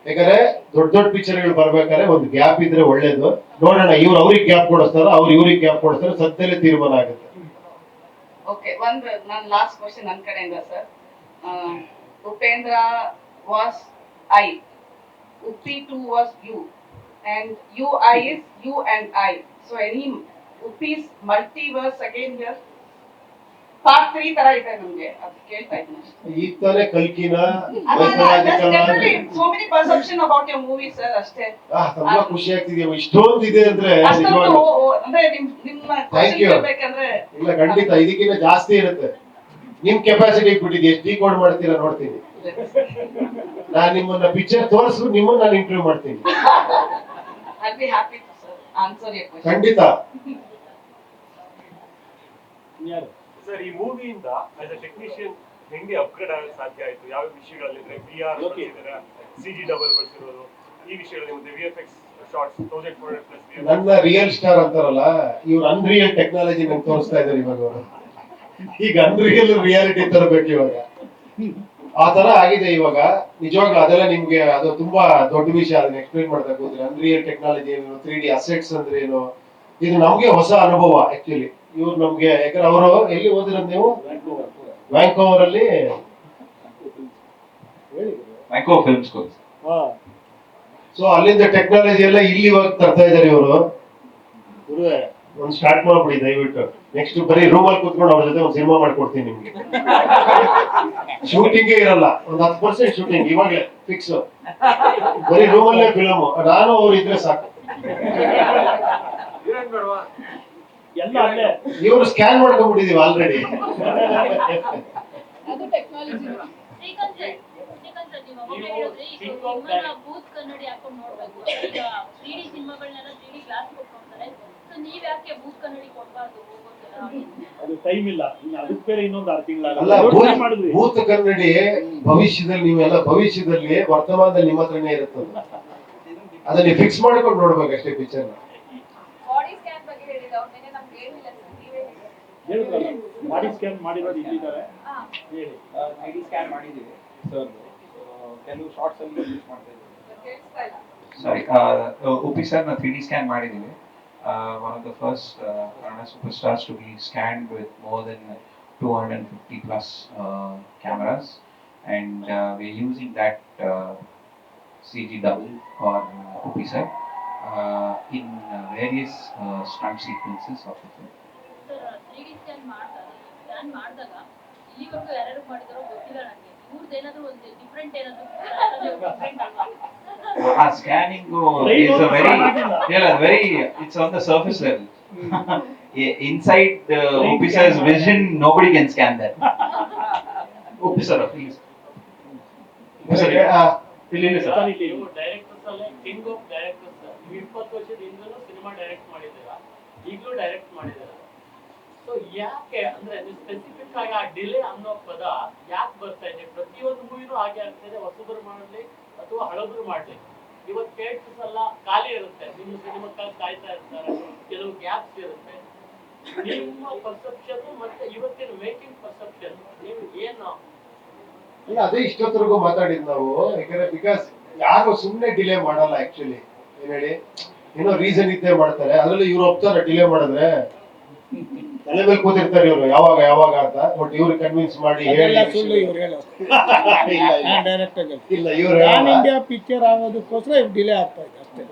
ಯಾಕಂದ್ರೆ ದೊಡ್ಡ ದೊಡ್ಡ ಪಿಕ್ಚರ್ಗಳು ಬರ್ಬೇಕಾದ್ರೆ ಒಂದು ಗ್ಯಾಪ್ ಇದ್ರೆ ಒಳ್ಳೇದು. ನೋಡೋಣ, ಇವ್ರು ಅವ್ರಿಗೆ ಗ್ಯಾಪ್ ಕೊಡಿಸ್ತಾರ, ಅವ್ರು ಇವ್ರಿಗೆ ಗ್ಯಾಪ್ ಕೊಡಿಸ್ತಾರೆ, ಸದ್ಯದಲ್ಲೇ ತೀರ್ಮಾನ ಆಗುತ್ತೆ. ಓಕೆ, ನನ್ನ ಲಾಸ್ಟ್ ಕ್ವಶನ್ ನನ್ನ ಕಡೆಯಿಂದ sir. Upendra was I, Uppi 2 was you, and UI is you and I. So any Uppi's multiverse again here. Part 3 ತರ ಇದೆ ನಮ್ಗೆ, ಅದು ಕೇಳ್ತಾ ಇದ್ದೀನಿ. ಈ ತರ ಕಲ್ಕಿನ so many perception about your movie sir ಅಷ್ಟೇ. ತುಂಬಾ ಖುಷಿ ಆಗ್ತಿದೆ, ಇಷ್ಟೊಂದು ಇದೆ ಅಂದ್ರೆ. ಅಂದ್ರೆ ನಿಮ್ಮ ಥ್ಯಾಂಕ್ ಯು. ಇಲ್ಲ ಖಂಡಿತ ಇದಕ್ಕಿಂತ ಜಾಸ್ತಿ ಇರುತ್ತೆ. ನಿಮ್ ಕೆಪಾಸಿಟಿ ಬಿಟ್ಟಿದೆ, ಎಷ್ಟು ಡಿಕೋಡ್ ಮಾಡ್ತೀರಾ ನೋಡ್ತೀನಿ. ನಾನು ನಿಮ್ಮನ್ನ ಪಿಕ್ಚರ್ ತೋರಿಸ್ಬಿಟ್ಟು ನಿಮ್ಮನ್ನ ನಾನು ಇಂಟರ್ವ್ಯೂ ಮಾಡ್ತೀನಿ. I'll be happy to sir answer your question. ಖಂಡಿತ. ಸರ್, ಈ ಮೂವಿಯಿಂದ ಆಸ್ ಅ ಟೆಕ್ನಿಷಿಯನ್ ಹೆಂಗೆ ಅಪ್ಗ್ರೇಡ್ ಆಗಕ್ಕೆ ಸಾಧ್ಯ ಆಯ್ತು? ಯಾವ ವಿಷಯಗಳಲ್ಲಿ VR CG ಡಬಲ್ ಬಳಸಿರೋದು, ಈ ವಿಷಯಗಳಲ್ಲಿ ಮತ್ತೆ VFX ಶಾರ್ಟ್ಸ್ 1400+ ನನ್ನ ರಿಯಲ್ ಸ್ಟಾರ್ ಅಂತಾರಲ್ಲ, ಇವ್ರು ಅನ್ರಿಯಲ್ ಟೆಕ್ನಾಲಜಿ ನಂಗೆ ತೋರಿಸ್ತಾ ಇದ್ದಾರೆ ಇವಾಗ. ಅವರು ಈಗ ಅನ್ರಿಯಲ್ ರಿಯಾಲಿಟಿ ತರಬೇಕು ಇವಾಗ. ಆ ತರ ಆಗಿದೆ ಇವಾಗ. ನಿಜವಾಗ್ಲೂ ಅದೆಲ್ಲ ನಿಮ್ಗೆ ಅದು ತುಂಬಾ ದೊಡ್ಡ ವಿಷಯ, ಅದನ್ನ ಎಕ್ಸ್ಪ್ಲೈನ್ ಮಾಡ್ತಾ ಕೂತ್ರೆ. ಅನ್ರಿಯಲ್ ಟೆಕ್ನಾಲಜಿ ಏನು, 3D ಅಸೆಟ್ಸ್ ಅಂದ್ರೆ ಏನು, ಇದು ನಮ್ಗೆ ಹೊಸ ಅನುಭವ ಆಕ್ಚುಲಿ. ಇವ್ರು ನಮ್ಗೆ, ಯಾಕಂದ್ರೆ ಅವರು ಎಲ್ಲಿ ಓದಿರೋದು ನೀವು? ವ್ಯಾಂಕೋವರ್ ಅಲ್ಲಿ ವ್ಯಾಂಕೋವರ್ ಫಿಲ್ಮ್ ಸ್ಕೂಲ್. ಸೊ ಅಲ್ಲಿಂದ ಟೆಕ್ನಾಲಜಿ ಎಲ್ಲ ಇಲ್ಲಿ ಇವಾಗ ತರ್ತಾ ಇದಾರೆ ಇವರು. ಒಂದು ಸ್ಟಾರ್ಟ್ ಮಾಡ್ಬಿಡಿ ದಯವಿಟ್ಟು. ನೆಕ್ಸ್ಟ್ ಬರೀ ರೂಮಲ್ಲಿ ಕೂತ್ಕೊಂಡು ಅವ್ರ ಜೊತೆ ಒಂದು ಸಿನಿಮಾ ಮಾಡ್ಕೊಡ್ತೀನಿ ನಿಮ್ಗೆ. ಶೂಟಿಂಗೇ ಇರಲ್ಲ, ಒಂದು 10% ಶೂಟಿಂಗ್ ಇವಾಗಲೇ ಫಿಕ್ಸ್. ಬರೀ ರೂಮಲ್ಲೇ ಫಿಲಮ್, ನಾನು ಅವ್ರು ಇದ್ರೆ ಸಾಕು. ಎಲ್ಲ ಅಲ್ಲೇ ಇವರು ಸ್ಕ್ಯಾನ್ ಮಾಡ್ಕೊಂಡ್ಬಿಟ್ಟಿದೀವಿ ಆಲ್ರೆಡಿ. ಅದು ಟೆಕ್ನಾಲಜಿ. ಶ್ರೀಕಾಂತ್ ಸರ್, ನೀವು ಅವಾಗ ಹೇಳಿದ್ರಿ ಈಗ ಸಿನಿಮಾನ ಬೂತ್ ಕನ್ನಡಿ ಹಾಕೊಂಡು ನೋಡ್ಬೇಕು. ಈಗ 3D ಸಿನಿಮಾಗಳನ್ನೆಲ್ಲ 3D ಗ್ಲಾಸ್ ಕೊಡ್ಕೊಂತಾರೆ. ಸೊ ನೀವ್ ಯಾಕೆ ಬೂತ್ ಕನ್ನಡಿ ಕೊಡ್ಬಾರ್ದು? ಅದು ಟೈಮ್ ಇಲ್ಲ, ಇನ್ನು ಅದಕ್ಕೆ ಬೇರೆ ಇನ್ನೊಂದು 6 ಅಲ್ಲ, ತಿಂಗಳಾಗ ಭೂತ ಕನ್ನಡಿ ಭವಿಷ್ಯದಲ್ಲಿ ನೀವೆಲ್ಲ ಭವಿಷ್ಯದಲ್ಲಿ ವರ್ತಮಾನದಲ್ಲಿ ನಿಮ್ಮ ಹತ್ರನೇ ಇರುತ್ತದೆ. ಅದನ್ನ ಫಿಕ್ಸ್ ಮಾಡ್ಕೊಂಡು ನೋಡ್ಬೇಕಷ್ಟೇ ಪಿಕ್ಚರ್. ಬಾಡಿ ಸ್ಕ್ಯಾನ್ ಬಗ್ಗೆ ಹೇಳಿದ ಅವ್ರನ್ನೇ ನಮ್ಗೆ ಏನಿಲ್ಲ ಸರ್, ನೀವೇ ಹೇಳಿದ್ರಲ್ಲ ಬಾಡಿ ಸ್ಕ್ಯಾನ್ ಮಾಡಿರೋದು ಇಟ್ಟಿದ್ದಾರೆ. ಹೇಳಿ. 3D ಸ್ಕ್ಯಾನ್ ಮಾಡಿದ್ದೀವಿ ಸರ್, ಕೆಲವು ಶಾರ್ಟ್ಸ್ ಅಲ್ಲಿ ಯೂಸ್ ಮಾಡ್ತಾ ಇದ್ದೀವಿ. ಸಾರಿ, ಉಪ್ಪಿ ಸರ್ ನ 3D ಸ್ಕ್ಯಾನ್ ಮಾಡಿದ್ದೀವಿ. One of the first Kannada superstars to be scanned with more than 250+ cameras, and we're using that CG double or Uppi sir in various stunt sequences of the film. Sir 3D scan ಮಾಡಿದಾಗ ಇಲ್ಲಿವರೆಗೂ ಯಾರ್ಯಾರು ಮಾಡಿದಾರೋ ಗೊತ್ತಿಲ್ಲ ನನಗೆ. ಇವ್ರದ್ದೇನಾದ್ರೂ ಒಂದು ಡಿಫ್ರೆಂಟ್ ಏನಾದ್ರು ಡಿಫ್ರೆಂಟ್ ಅಲ್ವಾ? Scanning is a very it's on the surface level. Inside Uppi sir's vision, nobody can scan that. Uppi sir, please. ಇಲ್ಲಿ ಸರ್ ಡೈರೆಕ್ಟರ್ಸ್ ಅಲ್ಲೇ ಕಿಂಗ್ ಆಫ್ ಡೈರೆಕ್ಟರ್ಸ್. ನೀವು 20 ವರ್ಷದಿಂದಲೂ ಸಿನಿಮಾ ಡೈರೆಕ್ಟ್ ಮಾಡಿದ್ದೀರಾ, ಈಗಲೂ ಡೈರೆಕ್ಟ್ ಮಾಡಿದ್ದೀರಾ. ಸೊ ಯಾಕೆ ಅಂದ್ರೆ ಸ್ಪೆಸಿಫಿಕ್ ಆಗಿ ಆ ಡಿಲೇ ಅನ್ನೋ ಪದ ಯಾಕೆ ಬರ್ತಾ ಇದೆ? ಪ್ರತಿಯೊಂದು ಮೂವಿನೂ ಹಾಗೆ ಆಗ್ತಿದೆ, ಹೊಸಬರು ಮಾಡಲಿ ಅಥವಾ ಹಳಬರು ಮಾಡಲಿ. ಇವತ್ತು ಥಿಯೇಟರ್ಸ್ ಎಲ್ಲ ಖಾಲಿ ಇರುತ್ತೆ, ನಿಮ್ಮ ಸಿನಿಮಾಕ್ಕಾಗಿ ಕಾಯ್ತಾ ಇರ್ತಾರೆ, ಕೆಲವು ಗ್ಯಾಪ್ಸ್ ಇರುತ್ತೆ. ನಿಮ್ಮ ಪರ್ಸೆಪ್ಷನ್ ಮತ್ತೆ ಇವತ್ತಿನ ಮೇಕಿಂಗ್ ಪರ್ಸೆಪ್ಷನ್ ನೀವು ಏನು? ಇಲ್ಲ, ಅದೇ ಇಷ್ಟೊತ್ತರೆಗೂ ಮಾತಾಡಿದ್ ನಾವು. ಯಾಕಂದ್ರೆ ಬಿಕಾಸ್ ಯಾರು ಸುಮ್ಮನೆ ಡಿಲೇ ಮಾಡಲ್ಲ ಆಕ್ಚುಲಿ. ಏನ್ ಹೇಳಿ, ಏನೋ ರೀಸನ್ ಇದ್ದೇ ಮಾಡ್ತಾರೆ. ಅದ್ರಲ್ಲಿ ಇವ್ರು ಒಪ್ತಾರೆ ಡಿಲೇ ಮಾಡಿದ್ರೆ, ತಲೆ ಮೇಲೆ ಕೂತಿರ್ತಾರೆ ಇವ್ರು ಯಾವಾಗ ಯಾವಾಗ ಅಂತ. ಬಟ್ ಇವ್ರು ಕನ್ವಿನ್ಸ್ ಮಾಡಿ ಹೇಳಿ ಅದೆಲ್ಲ ಸುಳ್ಳು ಇವ್ರು ಹೇಳೋದು. ಡೈರೆಕ್ಟ್ ಆಗಿ ಇಲ್ಲ ಇವ್ರು ಪ್ಯಾನ್ ಇಂಡಿಯಾ ಪಿಕ್ಚರ್ ಆಗೋದಕ್ಕೋಸ್ಕರ ಇವ್ ಡಿಲೇ ಆಗ್ತಾ ಇದೆ ಅಷ್ಟೇ.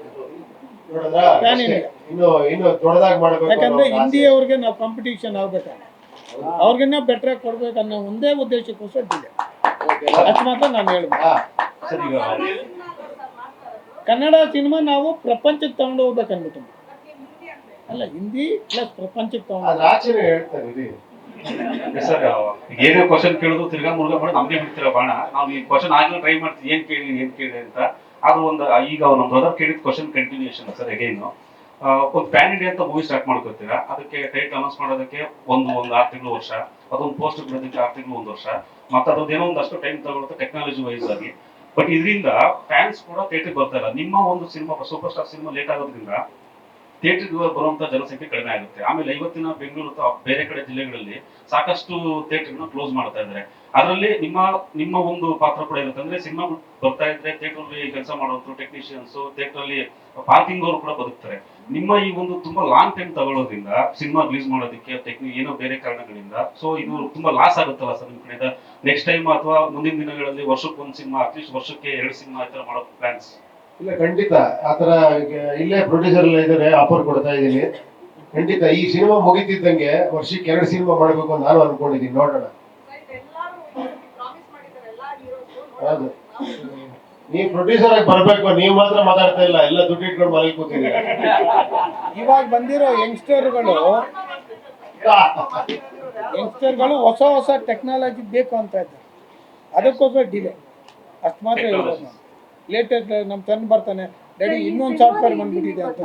ನೋಡಿದ್ರ ಪ್ಯಾನ್ ಇಂಡಿಯಾ ಇನ್ನು ದೊಡ್ಡದಾಗಿ ಮಾಡ್ಬೇಕು ಯಾಕಂದ್ರೆ ಅನ್ನೋ ಆಸೆ. ಹಿಂದಿ ಅವ್ರಿಗೆ ನಾವು ಕಾಂಪಿಟೇಷನ್ ಆಗ್ಬೇಕಲ್ಲ, ಅವ್ರಿಗಿನ್ನ ಬೆಟರ್ ಆಗಿ ಕೊಡ್ಬೇಕನ್ನೋ ಒಂದೇ ಉದ್ದೇಶಕ್ಕೋಸ್ಕರ ಡಿಲೇ. ಅಷ್ಟು ಮಾತ್ರ ನಾನು ಹೇಳ್ಬೇಕು. ಹಾ, ಸರ್ ಈಗ ಕನ್ನಡ ಸಿನಿಮಾ ನಾವು ಪ್ರಪಂಚಕ್ಕೆ ತಗೊಂಡು ಹೋಗ್ಬೇಕನ್ಬಿಟ್ಟು. ಅಲ್ಲ, ಹಿಂದಿ ಪ್ಲಸ್ ಪ್ರಪಂಚಕ್ಕೆ ತಗೊಂಡು ಅದ್ರ ಆಚೆನೆ ಹೇಳ್ತಾರೆ ರೀ. ಸರ್ ಏನೇ ಕ್ವಶನ್ ಕೇಳೋದು ತಿರ್ಗಾ ಮುರುಗಾ ಮಾಡಿ ನಮ್ಗೆ ಬಿಡ್ತೀರ ಬಾಣ. ನಾವು ಈ ಕ್ವಶನ್ ಆಗಲೂ ಟ್ರೈ ಮಾಡ್ತೀವಿ, ಏನ್ ಕೇಳಿ ಅಂತ. ಅದು ಒಂದು ಈಗ ನಮ್ಮ ಬ್ರದರ್ ಕೇಳಿದ ಕ್ವಶನ್ ಕಂಟಿನ್ಯೂಷನ್ ಸರ್. ಅಗೈನ್ ಒಂದು ಪ್ಯಾನ್ ಇಂಡಿಯಾ ಅಂತ ಮೂವಿ ಸ್ಟಾರ್ಟ್ ಮಾಡ್ಕೊತೀರಾ, ಅದಕ್ಕೆ ಟೈಟಲ್ ಅನೌನ್ಸ್ ಮಾಡೋದಕ್ಕೆ ಒಂದು 6 ತಿಂಗಳು ವರ್ಷ, ಅದೊಂದು ಪೋಸ್ಟ್ ಬಿಡೋದಕ್ಕೆ 6 ತಿಂಗಳು 1 ವರ್ಷ, ಮತ್ತೆ ಅದ್ರದ್ದು ಏನೋ ಒಂದಷ್ಟು ಟೈಮ್ ತಗೊಳುತ್ತೆ ಟೆಕ್ನಾಲಜಿ ವೈಸ್ ಆಗಿ. ಬಟ್ ಇದರಿಂದ ಫ್ಯಾನ್ಸ್ ಕೂಡ ಥಿಯೇಟರ್ಗೆ ಬರ್ತಾ ಇಲ್ಲ. ನಿಮ್ಮ ಒಂದು cinema super star cinema late ಆಗೋದ್ರಿಂದ ಥಿಯೇಟರ್ಗೆ ಬರುವಂತ ಜನಸಂಖ್ಯೆ ಕಡಿಮೆ ಆಗುತ್ತೆ. ಆಮೇಲೆ ಇವತ್ತಿನ ಬೆಂಗಳೂರು ಅಥವಾ ಬೇರೆ ಕಡೆ ಜಿಲ್ಲೆಗಳಲ್ಲಿ ಸಾಕಷ್ಟು ಥಿಯೇಟರ್ನ ಕ್ಲೋಸ್ ಮಾಡ್ತಾ ಇದ್ದಾರೆ. ಅದರಲ್ಲಿ ನಿಮ್ಮ ಒಂದು ಪಾತ್ರ ಕೂಡ ಇರುತ್ತೆ. ಅಂದ್ರೆ ಸಿನಿಮಾ ಬರ್ತಾ ಇದ್ರೆ ಥಿಯೇಟರ್ ಕೆಲಸ ಮಾಡುವಂತ ಟೆಕ್ನಿಷಿಯನ್ಸ್, ಥಿಯೇಟರ್ ಪಾರ್ಕಿಂಗ್ ಅವರು ಕೂಡ ಬದುಕ್ತಾರೆ. ನಿಮ್ಮ ಈ ಒಂದು ತುಂಬಾ ಲಾಂಗ್ ಟೈಮ್ ತಗೊಳ್ಳೋದ್ರಿಂದ ಸಿನಿಮಾ ರಿಲೀಸ್ ಮಾಡೋದಕ್ಕೆ ಏನೋ ಬೇರೆ ಕಾರಣಗಳಿಂದ ಸೊ ಇದು ತುಂಬಾ ಲಾಸ್ ಆಗುತ್ತಲ್ಲ ಸರ್ ನಿಮ್ ಕಡೆಯಿಂದ? ನೆಕ್ಸ್ಟ್ ಟೈಮ್ ಅಥವಾ ಮುಂದಿನ ದಿನಗಳಲ್ಲಿ ವರ್ಷಕ್ಕೆ 1 ಸಿನಿಮಾ, ಅಟ್ಲೀಸ್ಟ್ ವರ್ಷಕ್ಕೆ 2 ಸಿನಿಮಾ ಈ ತರ ಮಾಡೋ ಪ್ಲಾನ್ಸ್? ಇಲ್ಲ, ಖಂಡಿತ ಆತರ. ಇಲ್ಲೇ ಪ್ರೊಡ್ಯೂಸರ್ ಇದ್ದಾರೆ, ಆಫರ್ ಕೊಡ್ತಾ ಇದೀನಿ. ಖಂಡಿತ ಈ ಸಿನಿಮಾ ಮುಗಿತಿದ್ದಂಗೆ ವರ್ಷಕ್ಕೆ 2 ಸಿನಿಮಾ ಮಾಡ್ಬೇಕು ಅಂತ ನಾನು ಅನ್ಕೊಂಡಿದ್ದೀನಿ. ನೋಡೋಣ. ಹೌದು, ನೀವು ಪ್ರೊಡ್ಯೂಸರ್ ಆಗಿ ಬರ್ಬೇಕು. ನೀವು ಮಾತ್ರ ಮಾತಾಡ್ತಾ ಇಲ್ಲ, ಎಲ್ಲ ದುಡ್ಡು ಇಟ್ಕೊಂಡು ಮನೇಲಿ ಕೂತಿದ್ದೀರ. ಇವಾಗ ಬಂದಿರೋ ಯಂಗ್ಸ್ಟರ್ಗಳು ಹೊಸ ಹೊಸ ಟೆಕ್ನಾಲಜಿ ಬೇಕು ಅಂತ ಇದ್ದಾರೆ. ಅದಕ್ಕೋಸ್ಕರ ಡಿಲೇ. ಅಷ್ಟು ಮಾತ್ರ ಹೇಳ್ಬೋದು ನಾನು. ಲೇಟೆಸ್ಟ್ ನಮ್ಮ ತಂದು ಬರ್ತಾನೆ, ಡ್ಯಾಡಿ ಇನ್ನೊಂದು ಸಾಫ್ಟ್ವೇರ್ ಬಂದ್ಬಿಟ್ಟಿದೆ ಅಂತ.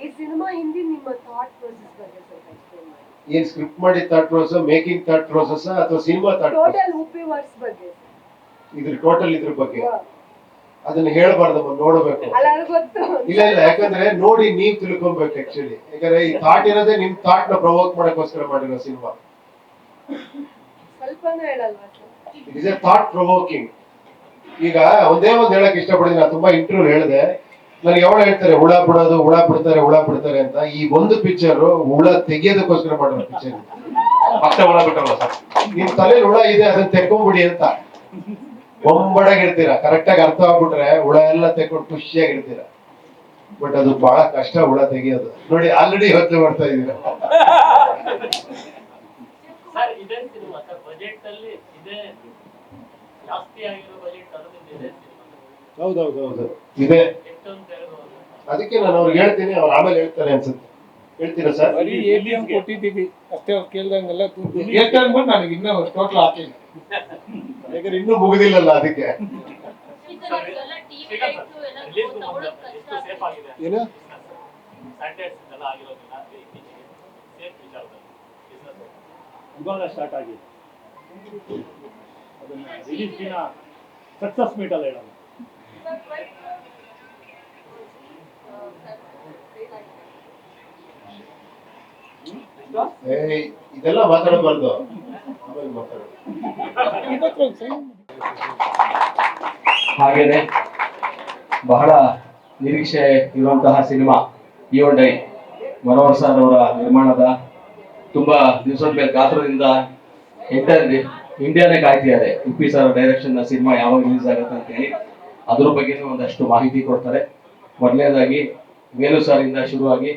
ಈ ಸಿನಿಮಾ ಹಿಂದಿ ನಿಮ್ಮ ಥಾಟ್ ಪ್ರೋಸೆಸ್ ಬಗ್ಗೆ ಸ್ವಲ್ಪ ಎಕ್ಸ್ಪ್ಲೇನ್ ಮಾಡಿ. ಏನ್ ಸ್ಕ್ರಿಪ್ಟ್ ಮಾಡಿ thought process, making thought process ಅಥವಾ ಸಿನಿಮಾ ಥಾಟ್ ಟೋಟಲ್ ಉಪಿ ವರ್ಕ್ಸ್ ಬಗ್ಗೆ, ಇದ್ರ ಬಗ್ಗೆ ಅದನ್ನ ಹೇಳ್ಬಾರ್ದು, ನೋಡ್ಬೇಕು. ಅಲ್ಲ ಅದು ಗೊತ್ತು. ಇಲ್ಲ, ಯಾಕಂದ್ರೆ ನೋಡಿ ನೀವ್ ತಿಳ್ಕೊಬೇಕು ಆಕ್ಚುಲಿ. ಯಾಕಂದ್ರೆ ಈ ಥಾಟ್ ಇರೋದೇ ನಿಮ್ ಥಾಟ್ ನ ಪ್ರವೋಕ್ ಮಾಡಕ್ಕೋಸ್ಕರ ಮಾಡಿರೋ ಸಿನಿಮಾ. ಸ್ವಲ್ಪನೂ ಹೇಳಲ್ವಾ sir? It is a thought provoking. ಈಗ ಒಂದೇ ಒಂದ್ ಹೇಳಕ್ ಇಷ್ಟಪಡ್ತೀನಿ. ನಾನು ತುಂಬಾ ಇಂಟರ್ವ್ಯೂ ಹೇಳಿದೆ, ನನಗೆ ಯಾವಾಗ ಹೇಳ್ತಾರೆ ಹುಳ ಬಿಡ್ತಾರೆ ಅಂತ. ಈ ಒಂದು ಪಿಕ್ಚರ್ ಹುಳ ತೆಗಿಯೋದಕ್ಕೋಸ್ಕರ ಮಾಡಿರೋ ಪಿಕ್ಚರ್. ಮತ್ತೆ ಹುಳ ಬಿಟ್ಟಲ್ಲ ಸರ್? ನಿಮ್ ತಲೆಯಲ್ಲಿ ಹುಳ ಇದೆ, ಅದನ್ನ ತೆಕ್ಕೊಂಡ್ಬಿಡಿ ಅಂತ ಒಂಬಡಾಗಿರ್ತೀರಾ. ಕರೆಕ್ಟ್ ಆಗಿ ಅರ್ಥ ಆಗ್ಬಿಟ್ರೆ ಹುಳ ಎಲ್ಲ ತೆಕ್ಕೊಂಡು ಖುಷಿಯಾಗಿರ್ತೀರಾ. ಬಟ್ ಅದು ಬಹಳ ಕಷ್ಟ ಹುಳ ತೆಗಿಯೋದು. ನೋಡಿ, ಆಲ್ರೆಡಿ ಯೋಚನೆ ಮಾಡ್ತಾ ಇದೀರಾ. ಸರ್ ಇದೇ ಸಿನಿಮಾ ಸರ್ ಬಜೆಟ್ ಅಲ್ಲಿ ಇದೇ ಜಾಸ್ತಿ ಆಗಿರೋ ಬಜೆಟ್ ಅನ್ನೋದು ಇದೆ ಸಿನಿಮಾ. ಹೌದು ಇದೆ. ಎಷ್ಟು ಅಂತ ಹೇಳ್ಬೋದು? ಅದಕ್ಕೆ ನಾನು ಅವ್ರಿಗೆ ಹೇಳ್ತೀನಿ, ಅವ್ರು ಆಮೇಲೆ ಹೇಳ್ತಾರೆ ಅನ್ಸುತ್ತೆ. ಹೇಳ್ತೀರಾ ಸರ್? ಬರೀ ATM ಕೊಟ್ಟಿದ್ದೀವಿ ಅಷ್ಟೇ. ಅವ್ರು ಕೇಳ್ದಂಗೆಲ್ಲ ದುಡ್ಡು ಎಷ್ಟು ಅಂದ್ಬಿಟ್ಟು ನನಗೆ ಇನ್ನೂ ಟೋಟಲ್ ಹಾಕಿಲ್ಲ. ಯಾಕಂದ್ರೆ ಇನ್ನೂ ಮುಗಿದಿಲ್ಲಲ್ಲ ಅದಕ್ಕೆ. ಎಲ್ಲ ಟಿವಿ ಲೈಟ್ಸ್ ಎಲ್ಲ ತಗೊಳ್ಳೋದು ಕಷ್ಟ ಎಷ್ಟು ಸೇಫ್ ಆಗಿದೆ ಏನು ಸ್ಯಾಟಲೈಟ್ಸ್ ಎಲ್ಲ ಆಗಿರೋದ್ರಿಂದ ಇತ್ತೀಚೆಗೆ ಸೇಫ್ ವಿಚಾರದಲ್ಲಿ ಇವಾಗ ಸ್ಟಾರ್ಟ್ ಆಗಿದೆ. ಅದನ್ನ ರಿಲೀಸ್ ದಿನ ಸಕ್ಸಸ್ ಮೀಟ್ ಅಲ್ಲಿ ಹೇಳೋದು. ಇದೆಲ್ಲ ಮಾತಾಡಬಾರ್ದು, ಆಮೇಲೆ ಮಾತಾಡೋದು. ಹಾಗೇನೆ ಬಹಳ ನಿರೀಕ್ಷೆ ಇರುವಂತಹ ಸಿನಿಮಾ E1I ಮನೋಹರ್ ಸರ್ ಅವರ ನಿರ್ಮಾಣದ ತುಂಬಾ ದಿವಸದ ಮೇಲೆ ಗಾತ್ರದಿಂದ ಇಂಡಿಯಾನೇ ಕಾಯ್ತಿದ್ದಾರೆ. ಉಪ್ಪಿ ಸರ್ ಡೈರೆಕ್ಷನ್ ನ ಸಿನಿಮಾ ಯಾವಾಗ ರಿಲೀಸ್ ಆಗುತ್ತೆ ಅಂತ ಹೇಳಿ ಅದ್ರ ಬಗ್ಗೆನೂ ಒಂದಷ್ಟು ಮಾಹಿತಿ ಕೊಡ್ತಾರೆ. ಮೊದಲನೇದಾಗಿ ವೇಲು ಸರ್ ಇಂದ ಶುರುವಾಗಿ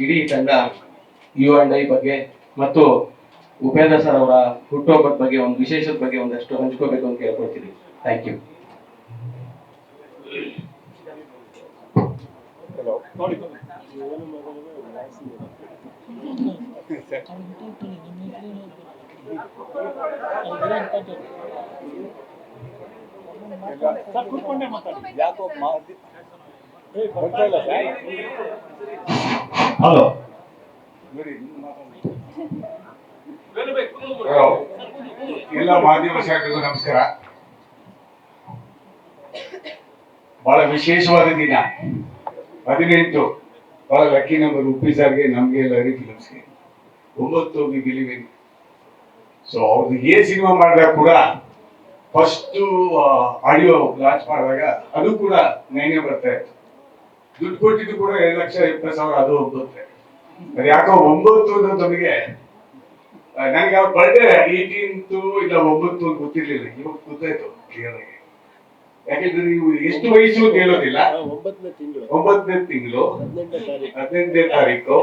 ಇಡೀ ತಂಡ E1I ಬಗ್ಗೆ ಮತ್ತು ಉಪೇಂದ್ರ ಸರ್ ಅವರ ಹುಟ್ಟುಹಬ್ಬದ ಬಗ್ಗೆ ಒಂದು ವಿಶೇಷದ ಬಗ್ಗೆ ಒಂದಷ್ಟು ಹಂಚ್ಕೋಬೇಕು ಅಂತ ಕೇಳ್ಕೊಳ್ತೀವಿ. Thank you. ಹಲೋ, ಎಲ್ಲ ಮಾಧ್ಯಮ ಶಾಖೆಗೂ ನಮಸ್ಕಾರ. ಬಹಳ ವಿಶೇಷವಾದ ದಿನ 18. ಬಹಳ ಲಕ್ಕಿ ನಂಬರ್ ಉಪ್ಪಿ ಸರ್ಗೆ, ನಮ್ಗೆ ಲಹರಿ ಫಿಲಮ್ಸ್ಗೆ 9 ಬಿಲಿವೇನ್. ಸೊ ಅವ್ರದ್ದು ಸಿನಿಮಾ ಮಾಡಿದಾಗ ಕೂಡ ಫಸ್ಟ್ ಆಡಿಯೋ ಲಾಂಚ್ ಮಾಡಿದಾಗ ಅದು ಕೂಡ 9 ಬರ್ತಾ ಇತ್ತು. ದುಡ್ಡು ಕೊಟ್ಟಿದ್ದು ಕೂಡ 2,70,000 ಅದು ಹೋಗುತ್ತೆ. ಅದು ಯಾಕೋ 9 ಅನ್ನೋದು ನಮಗೆ ನನಗೆ ಅವ್ರ ಬರ್ಡೇ 18 ಇಲ್ಲ 9 ಅಂತ ಗೊತ್ತಿರ್ಲಿಲ್ಲ. ಇವಾಗ ಗೊತ್ತಾಯ್ತು ಕ್ಲಿಯರ್ ಆಗಿ. ಯಾಕೆಂದ್ರೆ ನೀವು ಎಷ್ಟು ವಯಸ್ಸು ಅಂತ ಹೇಳೋದಿಲ್ಲ. 9ನೇ ತಿಂಗಳು 18ನೇ ತಾರೀಕು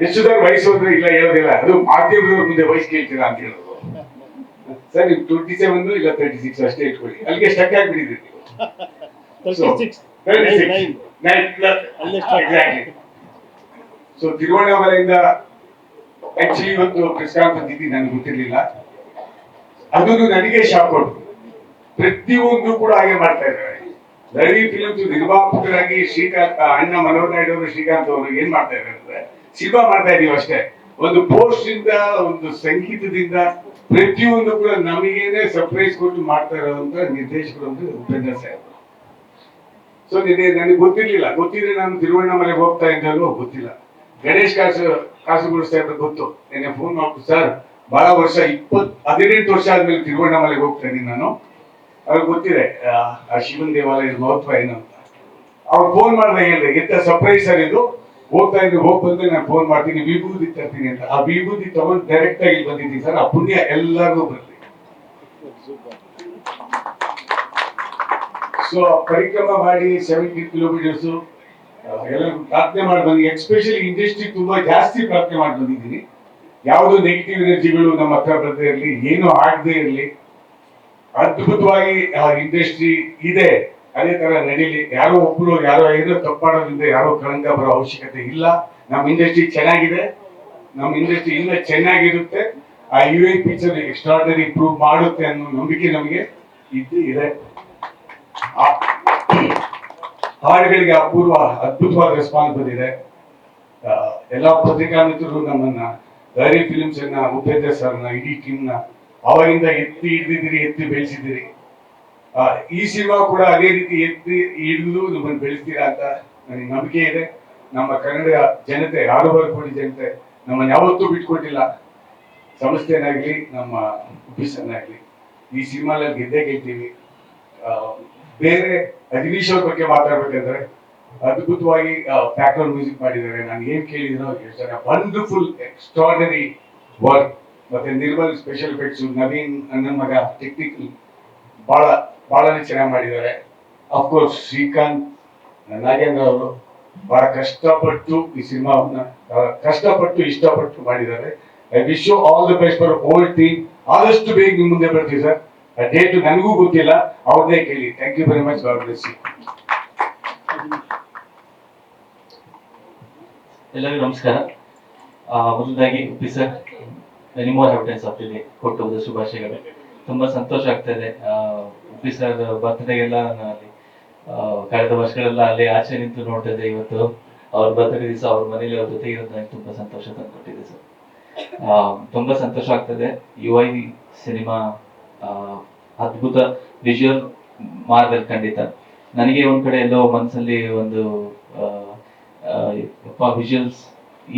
ಎಷ್ಟು ವಯಸ್ಸು ಅಂದ್ರೆ ಇಲ್ಲ ಹೇಳೋದಿಲ್ಲ. ಅದು ಮಾಧ್ಯಮದವ್ರ ಮುಂದೆ ವಯಸ್ಸು ಕೇಳ್ತೀರಾ ಅಂತ ಹೇಳೋದು. ಸರ್ ನೀವು 27 ಇಲ್ಲ 36 ಅಷ್ಟೇ ಇಟ್ಕೊಳ್ಳಿ. ಅಲ್ಲಿಗೆ ಸ್ಟಕ್ ಆಗಿಬಿಟ್ಟಿದ್ದೀರಿ ನೀವು. 36 ಸೊ ತಿರುವಣ್ಣಾಮಲೆಯಿಂದ ಆಕ್ಚುಲಿ ಇವತ್ತು ಪ್ರೆಸ್ ಕಾನ್ಫರೆನ್ಸ್ ಇದ್ದು ನನಗೆ ಗೊತ್ತಿರ್ಲಿಲ್ಲ. ಅದು ನನಗೆ ಶಾಕ್ ಕೊಟ್ಟು ಪ್ರತಿಯೊಂದು ಕೂಡ ಹಾಗೆ ಮಾಡ್ತಾ ಇದ್ದಾರೆ. ಲಹರಿ ಫಿಲ್ಮ್ಸ್ ನಿರ್ಮಾಪಕರಾಗಿ ಶ್ರೀಕಾಂತ್ ಅಣ್ಣ ಮನೋಹರ್ ನಾಯ್ಡು ಅವರು ಶ್ರೀಕಾಂತ್ ಅವರು ಏನ್ ಮಾಡ್ತಾ ಇದ್ದಾರೆ ಅಂದ್ರೆ ಸಿನಿಮಾ ಮಾಡ್ತಾ ಇದೀವಿ ಅಷ್ಟೇ. ಒಂದು ಪೋಸ್ಟ್ ಇಂದ ಒಂದು ಸಂಗೀತದಿಂದ ಪ್ರತಿಯೊಂದು ಕೂಡ ನಮಗೇನೆ ಸರ್ಪ್ರೈಸ್ ಕೊಟ್ಟು ಮಾಡ್ತಾ ಇರೋಂತ ನಿರ್ದೇಶಕರು ಅಂದ್ರೆ ಉಪೇಂದ್ರ ಸಾಹೇಬ್. ಸೊ ನನಗೆ ಗೊತ್ತಿರ್ಲಿಲ್ಲ. ಗೊತ್ತಿದ್ರೆ ನಾನು ತಿರುವಣ್ಣಾಮಲೆಗೆ ಹೋಗ್ತಾ ಇದ್ದಲ್ಲೂ ಗೊತ್ತಿಲ್ಲ. ಗಣೇಶ್ ಕಾಸರಗೋಡು ಸಾಹೇಬ್ರಿಗೆ ಗೊತ್ತು. ನೆನ್ನೆ ಫೋನ್ ಮಾಡ್ಬಿಟ್ಟು ಸರ್ ಬಹಳ ವರ್ಷ 18 ವರ್ಷ ಆದ್ಮೇಲೆ ತಿರುವಣ್ಣಾಮಲೆಗೆ ಹೋಗ್ತಾ ಇದ್ದೀನಿ ನಾನು. ಅವ್ರಿಗೆ ಗೊತ್ತಿದೆ ಆ ಶಿವನ್ ದೇವಾಲಯದ ಮಹತ್ವ ಏನು ಅಂತ. ಅವ್ರು ಫೋನ್ ಮಾಡಿದಾಗ ಹೇಳಿದೆ ಎಂತ ಸರ್ಪ್ರೈಸ್ ಸರ್ ಇದು, ಹೋಗ್ತಾ ಇದ್ದೀನಿ, ಹೋಗಿ ಬಂದ್ರೆ ನಾನು ಫೋನ್ ಮಾಡ್ತೀನಿ, ವಿಭೂತಿ ತರ್ತೀನಿ ಅಂತ. ಆ ವಿಭೂತಿ ತಗೊಂಡು ಡೈರೆಕ್ಟ್ ಆಗಿ ಬಂದಿದ್ದೀನಿ ಸರ್. ಆ ಪುಣ್ಯ ಎಲ್ಲರಿಗೂ ಬರಲಿ. ಸೊ ಪರಿಕ್ರಮ ಮಾಡಿ 70 ಕಿಲೋಮೀಟರ್ಸ್ ಎಲ್ಲ ಪ್ರಾರ್ಥನೆ ಮಾಡಿ ಬಂದಿ. ಎಸ್ಪೆಷಲಿ ಇಂಡಸ್ಟ್ರಿ ತುಂಬಾ ಜಾಸ್ತಿ ಪ್ರಾರ್ಥನೆ ಮಾಡಿ ಬಂದಿದ್ದೀನಿ. ಯಾವುದು ನೆಗೆಟಿವ್ ಎನರ್ಜಿಗಳು ನಮ್ಮ ಹತ್ರ ಬರದೇ ಇರಲಿ, ಏನು ಆಗದೆ ಇರಲಿ. ಅದ್ಭುತವಾಗಿ ಇಂಡಸ್ಟ್ರಿ ಇದೆ, ಅದೇ ತರ ನಡೀಲಿ. ಯಾರೋ ಒಬ್ರು ಯಾರೋ ಏನೋ ತಪ್ಪು ಮಾಡೋದ್ರಿಂದ ಯಾರೋ ಕಳಂಕ ಬರೋ ಅವಶ್ಯಕತೆ ಇಲ್ಲ. ನಮ್ಮ ಇಂಡಸ್ಟ್ರಿ ಚೆನ್ನಾಗಿದೆ, ನಮ್ಮ ಇಂಡಸ್ಟ್ರಿ ಇನ್ನ ಚೆನ್ನಾಗಿರುತ್ತೆ. ಆ UAE ಪಿಕ್ಚರ್ ಎಕ್ಸ್ಟ್ರಾರ್ಡನರಿ ಪ್ರೂವ್ ಮಾಡುತ್ತೆ ಅನ್ನೋ ನಂಬಿಕೆ ನಮಗೆ ಇದ್ದು ಇದೆ. ಹಾಡುಗಳಿಗೆ ಅಪೂರ್ವ ಅದ್ಭುತವಾದ ರೆಸ್ಪಾನ್ಸ್ ಬಂದಿದೆ. ಎಲ್ಲಾ ಪತ್ರಿಕಾ ಮಿತ್ರರು ನಮ್ಮನ್ನ ಲಹರಿ ಫಿಲ್ಮ್ಸ್ ಅನ್ನ, ಉಪೇಂದ್ರ ಸರ್ನ, ಇಡೀ ಟೀಮ್ನ ಅವಾಗಿಂದ ಎತ್ತಿ ಎತ್ತಿ ಬೆಳೆಸಿದ್ದೀರಿ. ಈ ಸಿನಿಮಾ ಕೂಡ ಅದೇ ರೀತಿ ಎತ್ತಿ ಹಿಡಿದು ನಮ್ಮನ್ನು ಬೆಳೆಸ್ತೀರಾ ಅಂತ ನನಗೆ ನಂಬಿಕೆ ಇದೆ. ನಮ್ಮ ಕನ್ನಡ ಜನತೆ 6.5 ಕೋಟಿ ಜನತೆ ನಮ್ಮನ್ನು ಯಾವತ್ತೂ ಬಿಟ್ಕೊಟ್ಟಿಲ್ಲ. ಸಂಸ್ಥೆನಾಗ್ಲಿ ನಮ್ಮ ಆಫೀಸರ್ನಾಗ್ಲಿ ಈ ಸಿನಿಮಾದಲ್ಲಿ ಗೆದ್ದೇ ಗೆಲ್ತೀವಿ. ಬೇರೆ ಅಜನೀಶ್ ಅವ್ರ ಬಗ್ಗೆ ಮಾತಾಡ್ಬೇಕಂದ್ರೆ ಅದ್ಭುತವಾಗಿ ಬ್ಯಾಕ್ಗ್ರೌಂಡ್ ಮ್ಯೂಸಿಕ್ ಮಾಡಿದ್ದಾರೆ. ನಾನು ಏನ್ ಕೇಳಿದ್ರು ಹೇಳ್ತಾರೆ, ವಂಡರ್ಫುಲ್ ಎಕ್ಸ್ಟ್ರಾರ್ಡನರಿ ವರ್ಕ್. ಮತ್ತೆ ನಿರ್ಮಲ್ ಸ್ಪೆಷಲ್ ಎಫೆಕ್ಟ್ಸ್, ನವೀನ್ ನನ್ನ ಮಗ ಟೆಕ್ನಿಕಲ್ ಬಹಳನೇ ಚೆನ್ನಾಗಿ ಮಾಡಿದ್ದಾರೆ. ಅಫ್ಕೋರ್ಸ್ ಶ್ರೀಕಾಂತ್, ನಾಗೇಂದ್ರ ಅವರು ಬಹಳ ಕಷ್ಟಪಟ್ಟು ಈ ಸಿನಿಮಾವನ್ನ ಇಷ್ಟಪಟ್ಟು ಮಾಡಿದ್ದಾರೆ. I wish you all the best for whole team. ಆದಷ್ಟು ಬೇಗ ನಿಮ್ಮ ಮುಂದೆ ಬರ್ತೀವಿ ಸರ್. ಡೇಟ್ ನನಗೂ ಗೊತ್ತಿಲ್ಲ, ಅವ್ರನ್ನೇ ಕೇಳಿ. Thank you very much. God bless you. ಎಲ್ಲರಿಗೂ ನಮಸ್ಕಾರ. ಮೊದಲದಾಗಿ ಉಪಿ ಸರ್ ಎನಿಮೋರ್ ಹ್ಯಾಬಿಟೆನ್ಸ್ ಆಫ್ ದಿ ಕೊಟ್ಟು ಶುಭಾಶಯಗಳು. ತುಂಬಾ ಸಂತೋಷ ಆಗ್ತಾ ಇದೆ. ಉಪಿ ಸರ್ ಬರ್ತ್ಡೇಗೆಲ್ಲ ಅಲ್ಲಿ ಕಳೆದ ವರ್ಷಗಳೆಲ್ಲ ಅಲ್ಲಿ ಆಚೆ ನಿಂತು ನೋಡ್ತಿದ್ದೆ. ಇವತ್ತು ಅವ್ರ ಬರ್ತ್ಡೇ ದಿವಸ ಅವ್ರ ಮನೇಲಿ ಅವ್ರ ಜೊತೆ ಇರೋದು ನನಗೆ ತುಂಬಾ ಸಂತೋಷ ತಂದುಕೊಟ್ಟಿದೆ ಸರ್. ತುಂಬಾ ಸಂತೋಷ ಆಗ್ತದೆ. UAE ಸಿನಿಮಾ ಅದ್ಭುತ ವಿಜುವಲ್ ಮಾರ್ವೆಲ್ ಖಂಡಿತ. ನನಗೆ ಒಂದ್ ಕಡೆ ಎಲ್ಲೋ ಮನಸ್ಸಲ್ಲಿ ಒಂದು ವಿಜುವಲ್ಸ್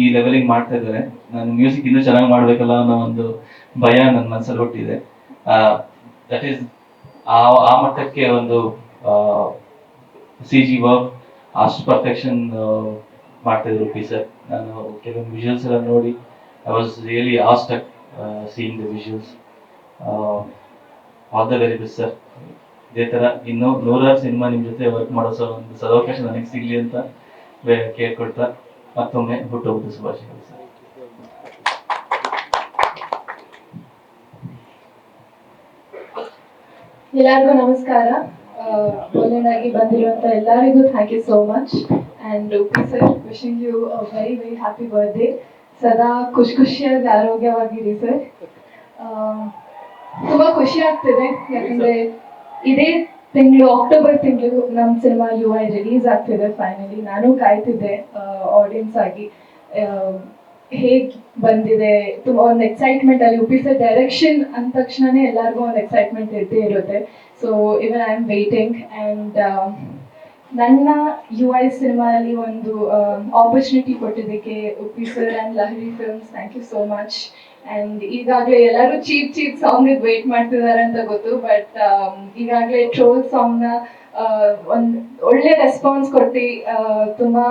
ಈ ಲೆವೆಲಿಂಗ್ ಮಾಡ್ತಾ ಇದ್ದಾರೆ, ನಾನು ಮ್ಯೂಸಿಕ್ ಇನ್ನೂ ಚೆನ್ನಾಗಿ ಮಾಡ್ಬೇಕಲ್ಲ ಅನ್ನೋ ಒಂದು ಭಯ ನನ್ನ ಮನಸ್ಸಲ್ಲಿ ಹುಟ್ಟಿದೆ. ದಟ್ ಈಸ್ ಆ ಮಟ್ಟಕ್ಕೆ ಒಂದು CG ವರ್ಕ್ ಅಷ್ಟು ಪರ್ಫೆಕ್ಷನ್ ಮಾಡ್ತಾ ಇದ್ರು ಉಪಿ ಸರ್. ನಾನು ಕೆಲವೊಂದು ವಿಜುವಲ್ಸ್ ಎಲ್ಲ ನೋಡಿ I was really awestruck seeing the visuals. All the very best sir. ಇದೇ ತರ ಇನ್ನೂ 100 ಸಿನಿಮಾ ನಿಮ್ ಜೊತೆ ವರ್ಕ್ ಮಾಡೋ ಒಂದು ಸದವಕಾಶ ನನಗೆ ಸಿಗ್ಲಿ ಅಂತ ಕೇಳ್ಕೊಳ್ತಾ ಮತ್ತೊಮ್ಮೆ ಹುಟ್ಟುಹಬ್ಬದ ಶುಭಾಶಯಗಳು ಸರ್. ಎಲ್ಲರಿಗೂ ನಮಸ್ಕಾರ. ಮೊದಲನೇದಾಗಿ ಬಂದಿರುವಂತ ಎಲ್ಲರಿಗೂ thank you so much. And Uppi sir, wishing you very very happy birthday. ಸದಾ ಖುಷಿಯಾಗಿ ಆರೋಗ್ಯವಾಗಿರಿ ಸರ್. ತುಂಬಾ ಖುಷಿ ಆಗ್ತಿದೆ, ಯಾಕಂದ್ರೆ ಇದೇ ತಿಂಗಳು ಅಕ್ಟೋಬರ್ ತಿಂಗಳು ನಮ್ಮ ಸಿನಿಮಾ UAE ರಿಲೀಸ್ ಆಗ್ತಿದೆ ಫೈನಲಿ. ನಾನು ಕಾಯ್ತಿದ್ದೆ ಆಡಿಯನ್ಸ್ ಆಗಿ. ಹೇಗ್ ಬಂದಿದೆ ತುಂಬಾ ಒಂದು ಎಕ್ಸೈಟ್ಮೆಂಟ್ ಅಲ್ಲಿ. ಉಪಿ ಸರ್ ಡೈರೆಕ್ಷನ್ ಅಂದ ತಕ್ಷಣನೇ ಎಲ್ಲರಿಗೂ ಒಂದು ಎಕ್ಸೈಟ್ಮೆಂಟ್ ಇದ್ದೇ ಇರುತ್ತೆ. So even I am waiting. And ನನ್ನ UAE ಸಿನಿಮಾದಲ್ಲಿ ಒಂದು ಆಪರ್ಚುನಿಟಿ ಕೊಟ್ಟಿದ್ದಕ್ಕೆ Uppi sir and Lahari films thank you so much. And ಈಗಾಗಲೇ ಎಲ್ಲರೂ ಚೀಪ್ ಸಾಂಗ್ ವೇಟ್ ಮಾಡ್ತಿದ್ದಾರೆ ಅಂತ ಗೊತ್ತು, ಬಟ್ ಈಗಾಗಲೇ ಟ್ರೋಲ್ ಸಾಂಗ್ ನ ಒಂದ್ ಒಳ್ಳೆ ರೆಸ್ಪಾನ್ಸ್ ಕೊಟ್ಟು ತುಂಬಾ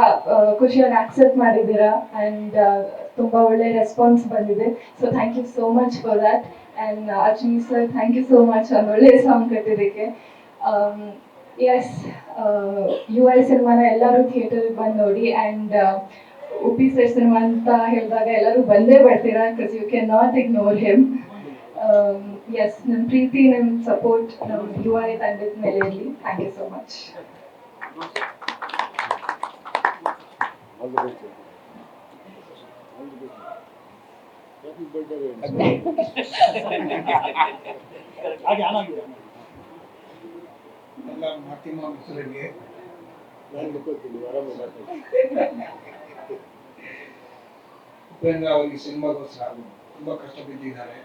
ಖುಷಿಯಾಗಿ ಆಕ್ಸೆಪ್ಟ್ ಮಾಡಿದ್ದೀರಾ ಅಂಡ್ ತುಂಬಾ ಒಳ್ಳೆ ರೆಸ್ಪಾನ್ಸ್ ಬಂದಿದೆ. So thank you so much for that. And Azmi sir, thank you so much ಒಂದು ಒಳ್ಳೆ ಸಾಂಗ್ ಕಟ್ಟಿದ್ದಕ್ಕೆ. ಎಸ್, UI ಸಿನಿಮಾನ ಎಲ್ಲರೂ ಥಿಯೇಟರ್ಗೆ ಬಂದು ನೋಡಿ. ಅಂಡ್ ಉಪ್ಪಿ ಸರ್ ಸಿನಿಮಾ ಅಂತ ಹೇಳಿದಾಗ ಎಲ್ಲರೂ ಬಂದೇ ಬರ್ತೀರಾ, because you can not ignore him. Yes, ನಮ್ಮ ಪ್ರೀತಿ, ನಮ್ಮ ಸಪೋರ್ಟ್ ನಮ್ಮ UI ತಂಡದ ಮೇಲೆ ಇರಲಿ. Thank you so much. ಎಲ್ಲ ಮಾಧ್ಯಮ ಮಿತ್ರರಿಗೆ ಉಪೇಂದ್ರ ಅವರು ಈ ಸಿನಿಮಾಗೋಸ್ಕರ ತುಂಬ ಕಷ್ಟ ಬಿದ್ದಿದ್ದಾರೆ.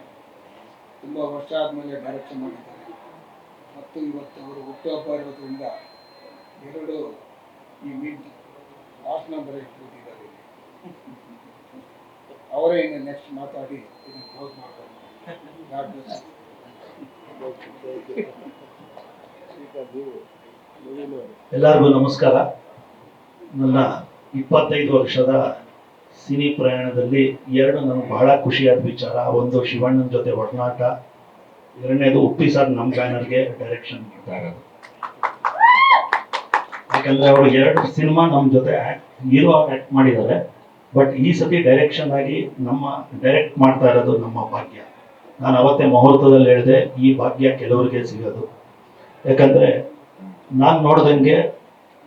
ತುಂಬ ವರ್ಷ ಆದಮೇಲೆ ಡೈರೆಕ್ಷನ್ ಮಾಡಿದ್ದಾರೆ ಮತ್ತು ಇವತ್ತು ಅವರು ಹುಟ್ಟುಹಬ್ಬ ಇರೋದ್ರಿಂದ ಎರಡು ಈ ಮೀಟ್ ಲಾಸ್ಟ್ ನಂಬರ್ ಇಟ್ಬಿಟ್ಟಿದ್ದಾರೆ. ಅವರೇ ಇನ್ನು ನೆಕ್ಸ್ಟ್ ಮಾತಾಡಿ ಇದನ್ನು ಕ್ಲೋಸ್ ಮಾಡ್ತಾರೆ. ಎಲ್ಲರಿಗೂ ನಮಸ್ಕಾರ. ನನ್ನ 25 ವರ್ಷದ ಸಿನಿ ಪ್ರಯಾಣದಲ್ಲಿ ಎರಡು ನನಗೆ ಬಹಳ ಖುಷಿಯಾದ ವಿಚಾರ. ಒಂದು, ಶಿವಣ್ಣನ ಜೊತೆ ಒಡನಾಟ. ಎರಡನೇದು, ಉಪ್ಪಿ ಸರ್ ನಮ್ಮ ಬ್ಯಾನರ್ಗೆ ಡೈರೆಕ್ಷನ್ ಮಾಡ್ತಾ ಇರೋದು. ಯಾಕಂದ್ರೆ ಅವರು 2 ಸಿನಿಮಾ ನಮ್ಮ ಜೊತೆ ಹೀರೋ ಆಕ್ಟ್ ಮಾಡಿದ್ದಾರೆ. ಬಟ್ ಈ ಸತಿ ಡೈರೆಕ್ಷನ್ ಆಗಿ ಡೈರೆಕ್ಟ್ ಮಾಡ್ತಾ ಇರೋದು ನಮ್ಮ ಭಾಗ್ಯ. ನಾನು ಅವತ್ತೇ ಮುಹೂರ್ತದಲ್ಲಿ ಹೇಳಿದೆ, ಈ ಭಾಗ್ಯ ಕೆಲವರಿಗೆ ಸಿಗೋದು. ಯಾಕಂದ್ರೆ ನಾನು ನೋಡ್ದಂಗೆ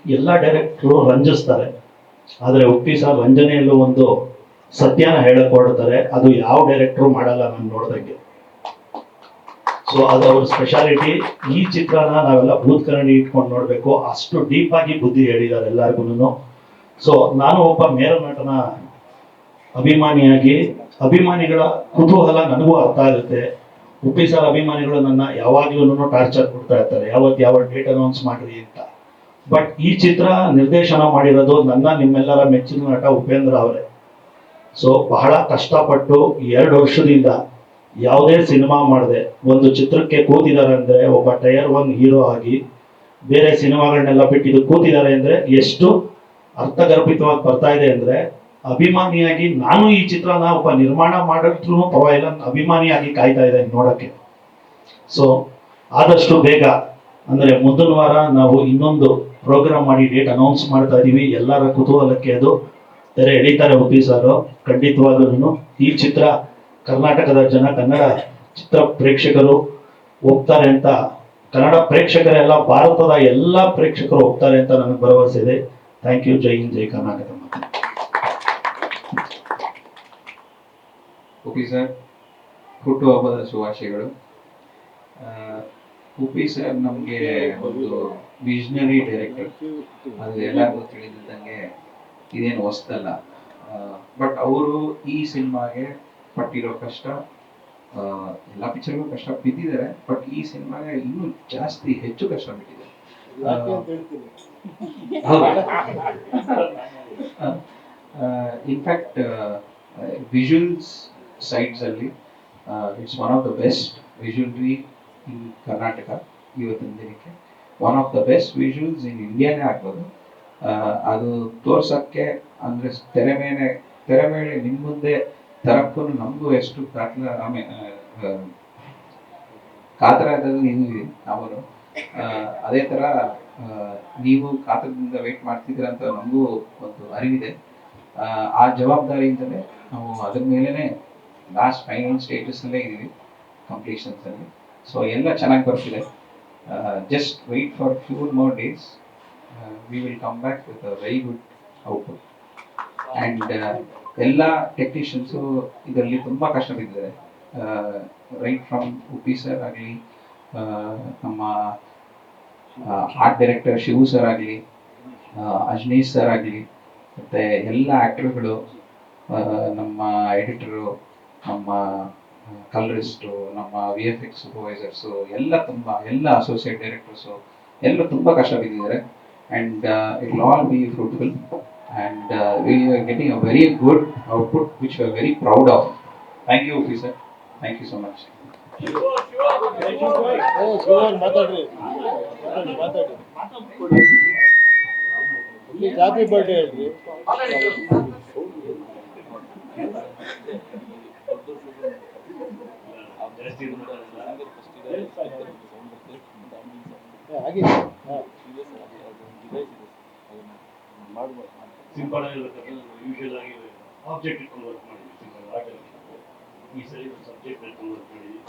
ಎಲ್ಲ ಡೈರೆಕ್ಟ್ರು ರಂಜಿಸ್ತಾರೆ, ಆದರೆ ಉಪ್ಪಿ ಸರ್ ರಂಜನೆಯಲ್ಲೂ ಒಂದು ಸತ್ಯನ ಹೇಳಕ್ ಹೊರಡ್ತಾರೆ. ಅದು ಯಾವ ಡೈರೆಕ್ಟ್ರು ಮಾಡಲ್ಲ ನಾನು ನೋಡ್ದಂಗೆ. ಸೊ ಅದು ಅವ್ರ ಸ್ಪೆಷಾಲಿಟಿ. ಈ ಚಿತ್ರನ ನಾವೆಲ್ಲ ಭೂತ್ ಕನ್ನಡಿ ಇಟ್ಕೊಂಡು ನೋಡ್ಬೇಕು, ಅಷ್ಟು ಡೀಪ್ ಆಗಿ ಬುದ್ಧಿ ಹೇಳಿದ್ದಾರೆ ಎಲ್ಲರಿಗೂ. ಸೊ ನಾನು ಒಬ್ಬ ಮೇರು ನಟನ ಅಭಿಮಾನಿಯಾಗಿ, ಅಭಿಮಾನಿಗಳ ಕುತೂಹಲ ನನಗೂ ಅರ್ಥ ಆಗುತ್ತೆ. ಉಪ್ಪಿ ಸರ್ ಅಭಿಮಾನಿಗಳು ನನ್ನ ಯಾವಾಗ್ಲೂ ಟಾರ್ಚರ್ ಕೊಡ್ತಾ ಇರ್ತಾರೆ, ಯಾವ ಡೇಟ್ ಅನೌನ್ಸ್ ಮಾಡ್ರಿ ಅಂತ. ಬಟ್ ಈ ಚಿತ್ರ ನಿರ್ದೇಶನ ಮಾಡಿರೋದು ನಿಮ್ಮೆಲ್ಲರ ಮೆಚ್ಚಿನ ನಟ ಉಪೇಂದ್ರ ಅವರೇ. ಸೊ ಬಹಳ ಕಷ್ಟಪಟ್ಟು 2 ವರ್ಷದಿಂದ ಯಾವುದೇ ಸಿನಿಮಾ ಮಾಡದೆ ಒಂದು ಚಿತ್ರಕ್ಕೆ ಕೂತಿದ್ದಾರೆ ಅಂದ್ರೆ, ಒಬ್ಬ ಟೈರ್ 1 ಹೀರೋ ಆಗಿ ಬೇರೆ ಸಿನಿಮಾಗಳನ್ನೆಲ್ಲ ಬಿಟ್ಟಿದ್ದು ಕೂತಿದ್ದಾರೆ ಅಂದ್ರೆ ಎಷ್ಟು ಅರ್ಥಗರ್ಭಿತವಾಗಿ ಬರ್ತಾ ಇದೆ ಅಂದ್ರೆ, ಅಭಿಮಾನಿಯಾಗಿ ನಾನು ಈ ಚಿತ್ರನ ಒಬ್ಬ ನಿರ್ಮಾಣ ಮಾಡಿದ್ರು ಪರವಾಗಿಲ್ಲ, ಅಭಿಮಾನಿಯಾಗಿ ಕಾಯ್ತಾ ಇದ್ದೇನೆ ನೋಡಕ್ಕೆ. ಸೊ ಆದಷ್ಟು ಬೇಗ ಅಂದ್ರೆ ಮುಂದಿನ ವಾರ ನಾವು ಇನ್ನೊಂದು ಪ್ರೋಗ್ರಾಮ್ ಮಾಡಿ ಡೇಟ್ ಅನೌನ್ಸ್ ಮಾಡ್ತಾ ಇದೀವಿ. ಎಲ್ಲರ ಕುತೂಹಲಕ್ಕೆ ಅದು ತೆರೆ ಎಳಿತಾರೆ ಉಪ್ಪಿ ಸರ್. ಖಂಡಿತವಾಗ್ಲೂ ಈ ಚಿತ್ರ ಕರ್ನಾಟಕದ ಜನ, ಕನ್ನಡ ಚಿತ್ರ ಪ್ರೇಕ್ಷಕರು ಹೋಗ್ತಾರೆ ಅಂತ, ಕನ್ನಡ ಪ್ರೇಕ್ಷಕರೆಲ್ಲ, ಭಾರತದ ಎಲ್ಲ ಪ್ರೇಕ್ಷಕರು ಹೋಗ್ತಾರೆ ಅಂತ ನನಗೆ ಭರವಸೆ ಇದೆ. Thank you. Jai Hind, Jai Karnataka. Uppi sir ಹುಟ್ಟುಹಬ್ಬದ ಶುಭಾಶಯಗಳು. ಉಪ್ಪಿ ಸರ್ ನಮಗೆ ಒಂದು ವಿಷನರಿ ಡೈರೆಕ್ಟರ್, ಅದು ಎಲ್ಲರಿಗೂ ತಿಳಿದಿದ್ದಂಗೆ ಇದೇನು ಹೊಸದಲ್ಲ. ಬಟ್ ಅವರು ಈ ಸಿನಿಮಾಗೆ ಪಟ್ಟಿರೋ ಕಷ್ಟ, ಎಲ್ಲ ಪಿಕ್ಚರ್ಗೂ ಕಷ್ಟ ಬಿದ್ದಿದ್ದಾರೆ, ಬಟ್ ಈ ಸಿನಿಮಾಗೆ ಇನ್ನೂ ಜಾಸ್ತಿ ಹೆಚ್ಚು ಕಷ್ಟ ಬಿಟ್ಟಿದೆ. ಇನ್ಫ್ಯಾಕ್ಟ್ ವಿಜುವಲ್ಸ್ ಸೈಡ್ಸ್ ಅಲ್ಲಿ it's one of the best visually in Karnataka. ಇವತ್ತಿನ ದಿನಕ್ಕೆ one of the best visuals in ಇಂಡಿಯಾನೇ ಆಗ್ಬೋದು. ಅದು ತೋರ್ಸಕ್ಕೆ ಅಂದ್ರೆ ತೆರೆ ಮೇಲೆ ನಿಮ್ಮ ಮುಂದೆ ತರಕ್ಕೂ ನಮಗೂ ಎಷ್ಟು ಕಾತರದಲ್ಲಿ ಇದೀವಿ ನಾವು. ಅದೇ ತರ ನೀವು ಕಾತರದಿಂದ ವೇಟ್ ಮಾಡ್ತಿದ್ದೀರ ಅಂತ ನಮಗೂ ಒಂದು ಅರಿವಿದೆ. ಆ ಜವಾಬ್ದಾರಿಯಿಂದಲೇ ನಾವು ಅದ್ರ ಮೇಲೇನೆ ಲಾಸ್ಟ್ ಫೈನಲ್ ಸ್ಟೇಟಸ್ ಅಲ್ಲೇ ಇದೀವಿ, ಕಂಪ್ಲೀಷನ್ಸ್ ಅಲ್ಲಿ. ಸೊ ಎಲ್ಲ ಚೆನ್ನಾಗಿ ಬರ್ತಿದೆ. Just wait for few more days, we will come back with a very good output. And ಎಲ್ಲ ಟೆಕ್ನಿಷಿಯನ್ಸು ಇದರಲ್ಲಿ ತುಂಬಾ ಕಷ್ಟ ಬಿದ್ದಿದ್ದಾರೆ. ರೈಟ್ ಫ್ರಮ್ ಉಪ್ಪಿ ಸರ್ ಆಗಲಿ, ನಮ್ಮ ಆರ್ಟ್ ಡೈರೆಕ್ಟರ್ ಶಿವು ಸರ್ ಆಗಲಿ, ಅಜ್ನೀಶ್ ಸರ್ ಆಗಲಿ, ಮತ್ತೆ ಎಲ್ಲ ಆಕ್ಟರ್ಗಳು, ನಮ್ಮ ಎಡಿಟರು, ನಮ್ಮ ಕಲರಿಸ್ಟು, ನಮ್ಮ VFX ಸೂಪರ್ವೈಸರ್ಸು ಎಲ್ಲ ಅಸೋಸಿಯೇಟ್ ಡೈರೆಕ್ಟರ್ಸು ಎಲ್ಲ ತುಂಬ ಕಷ್ಟ ಬಿದ್ದಿದ್ದಾರೆ. And it will all be fruitful, and we are getting a very good output which we are very proud of. Thank you officer, thank you so much. Happy birthday ಹೇಳ್ರಿ. ಸಿಂಪಲ್ ಆಗಿರ್ಬೇಕಾದ್ರೆ ಯೂಶುವಲ್ ಆಗಿ ಆಬ್ಜೆಕ್ಟ್ ಇಟ್ಕೊಂಡು ವರ್ಕ್ ಮಾಡಿದ್ವಿ. ಸಿಂಪಲ್ ಆರ್ಟ್ ಈ ಸರಿ ಒಂದು ಸಬ್ಜೆಕ್ಟ್ ಇಟ್ಕೊಂಡು ವರ್ಕ್ ಮಾಡಿದ್ವಿ.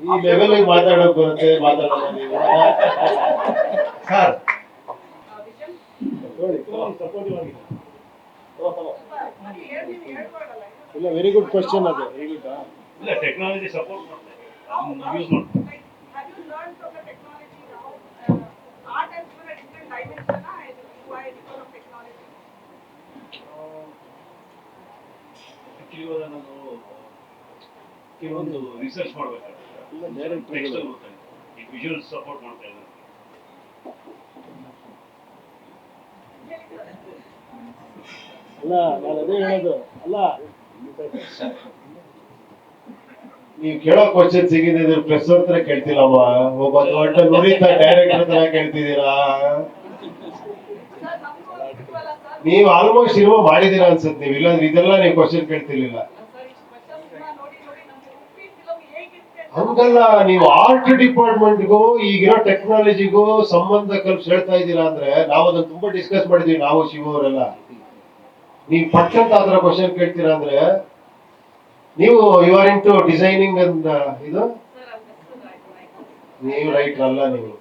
ಈ ಲೆವೆಲ್ ಮಾತಾಡೋಕ್ ಬರುತ್ತೆ, ಮಾತಾಡೋಣ ನೀವು ಸರ್. ಸಪೋರ್ಟಿವ್ ಆಗಿದೆ. ಇಲ್ಲ, ವೆರಿ ಗುಡ್ ಕ್ವಶನ್ ಅದು. Very good. ಇಲ್ಲ, ಟೆಕ್ನಾಲಜಿ ಸಪೋರ್ಟ್ ಮಾಡ್ತಾರೆ, ಅದನ್ನ ಯೂಸ್ ಮಾಡ್ತಾರೆ. ಇವಾಗ ನಾನು ಕೆಲವೊಂದು ರಿಸರ್ಚ್ ಮಾಡಬೇಕಾಗುತ್ತೆ, ಟೆಕ್ಸ್ಟ್ ಓದ್ತಾ ಇದ್ದೀನಿ, ಈ ವಿಜುವಲ್ ಸಪೋರ್ಟ್ ಮಾಡ್ತಾ ಇದ್ದಾರೆ. ಅಲ್ಲ, ನಾನು ಅದೇ ಹೇಳೋದು. ಅಲ್ಲ, ನೀವು ಕೇಳೋ ಕ್ವಶನ್ ಸಿಗಿದೆ ಪ್ರೆಸ್ ಹತ್ರ ಕೇಳ್ತಿಲ್ಲಮ್ಮ, ಒಬ್ಬ ದೊಡ್ಡ ನುರಿತ ಡೈರೆಕ್ಟರ್ ತರ ಕೇಳ್ತಿದ್ದೀರಾ. ನೀವು ಆಲ್ಮೋಸ್ಟ್ ಸಿನಿಮಾ ಮಾಡಿದೀರಾ ಅನ್ಸುತ್ತೆ ನೀವು, ಇಲ್ಲಾಂದ್ರೆ ಇದೆಲ್ಲ ನೀವು ಕ್ವಶನ್ ಕೇಳ್ತಿರ್ಲಿಲ್ಲ. ಹಂಗಲ್ಲ, ನೀವು ಆರ್ಟ್ ಡಿಪಾರ್ಟ್ಮೆಂಟ್ಗೂ ಈಗಿರೋ ಟೆಕ್ನಾಲಜಿಗೂ ಸಂಬಂಧ ಕಲ್ಪಿಸಿ ಹೇಳ್ತಾ ಇದ್ದೀರಾ ಅಂದ್ರೆ ನಾವು ಅದನ್ನ ತುಂಬಾ ಡಿಸ್ಕಸ್ ಮಾಡಿದೀವಿ, ನಾವು ಶಿವ ಅವರೆಲ್ಲ. ನೀವು ಪಟ್ಟಂತ ಆತರ ಕ್ವಶನ್ ಕೇಳ್ತೀರಾ ಅಂದ್ರೆ ನೀವು you are into designing and ಇದು ನೀವು ರೈಟ್ ಅಲ್ಲ ನೀವು.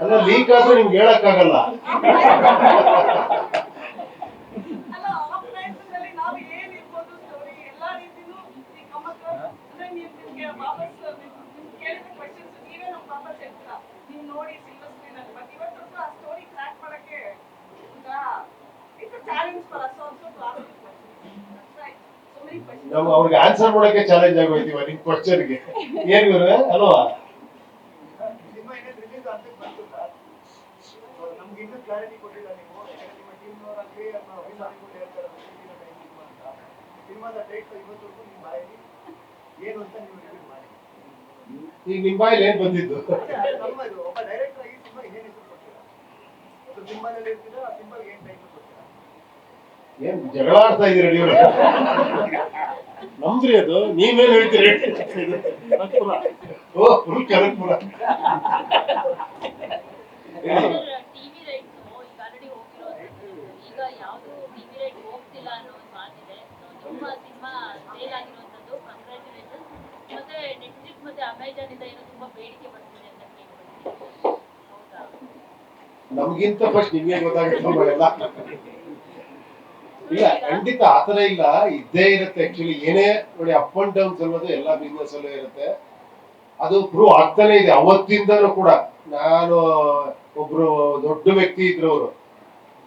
ಅಲ್ಲ, ಲೀಕ್ ಆದ್ರೂ ನಿಮ್ಗೆ ಹೇಳಕ್ ಆಗಲ್ಲ. ನಮ್ಗೆ ಅವ್ರಿಗೆ ಆನ್ಸರ್ ಮಾಡಕ್ಕೆ ಚಾಲೆಂಜ್ ಆಗೋಯ್ತೀವ ನಿಮ್ ಕ್ವಶನ್ಗೆ. ಏನ್ ಗುರುವೆ ಅಲ್ವಾ? ನಮ್ಗೆ ಇನ್ನೂ ಕ್ಲಾರಿಟಿ ಕೊಟ್ಟಿಲ್ಲ ನೀವು. ನಿಮ್ಮ ಟೀಮ್ನವರಲ್ಲಿ ಅಭಿಮಾನಿಗಳು ಹೇಳ್ತಾರೆ ಸಿನಿಮಾದ ಟೈಟಲ್ ಇವತ್ತವರೆಗೂ ನಿಮ್ಮ ಬಾಯಲ್ಲಿ ಏನು ಅಂತ ನೀವು ರಿವೀಲ್ ಮಾಡಿ. ಈಗ ನಿಮ್ ಬಾಯಲ್ಲಿ ಏನ್ ಬಂದಿದ್ದು? ನಮ್ಮದು ಒಬ್ಬ ಡೈರೆಕ್ಟರ್ ಆಗಿ ಸಿನಿಮಾ ಏನ್ ಹೆಸರು ಕೊಡ್ತೀರಾ? ಅದು ಸಿನಿಮಾದಲ್ಲಿ ಇರ್ತೀರಾ, ಆ ಸಿನಿಮಾಗೆ ಏನ್ ಟೈಟಲ್ ಕೊಡ್ತೀರಾ? ಏನ್ ಜಗಳ ಆಡ್ತಾ ಇದೀರ ನೀವು? ನಮ್ದ್ರಿ ಅದು, ನೀವೇನ್ ಹೇಳ್ತೀರಿ? ಓ, ಫುಲ್ ಕನಕ್ಪುರ. ಟಿವಿ ರೈಟ್ಸ್ ಈಗ ಆಲ್ರೆಡಿ ಹೋಗಿರೋದು, ಈಗ ಯಾವುದು ಟಿವಿ ರೈಟ್ ಹೋಗ್ತಿಲ್ಲ ಅನ್ನೋ ಒಂದು ಮಾತಿದೆ. ತುಂಬಾ ಸಿನಿಮಾ ಸೇಲ್ ಆಗಿರುವಂತದ್ದು, ಕಂಗ್ರ್ಯಾಚುಲೇಷನ್. ಮತ್ತೆ ನೆಟ್ಫ್ಲಿಕ್ಸ್ ಮತ್ತೆ ಅಮೆಜಾನ್ ಇಂದ ಏನೋ ತುಂಬಾ ಬೇಡಿಕೆ ಬರ್ತಿದೆ ಅಂತ ಕೇಳ್ಬೋದು. ಹೌದಾ? ನಮ್ಗಿಂತ ಫಸ್ಟ್ ನಿಮ್ಗೆ ಗೊತ್ತಾಗುತ್ತೆ ಎಲ್ಲ. ಇಲ್ಲ, ಖಂಡಿತ ಆತರ ಇಲ್ಲ, ಇದ್ದೇ ಇರುತ್ತೆ. ಆಕ್ಚುಲಿ ಏನೇ ನೋಡಿ, ಅಪ್ ಅಂಡ್ ಡೌನ್ಸ್ ಅನ್ನೋದು ಎಲ್ಲಾ ಬಿಸ್ನೆಸ್ ಅಲ್ಲೂ ಇರುತ್ತೆ. ಅದು ಪ್ರೂವ್ ಆಗ್ತಾನೆ ಇದೆ ಅವತ್ತಿಂದನೂ ಕೂಡ. ನಾನು ಒಬ್ರು ದೊಡ್ಡ ವ್ಯಕ್ತಿ ಇದ್ರು,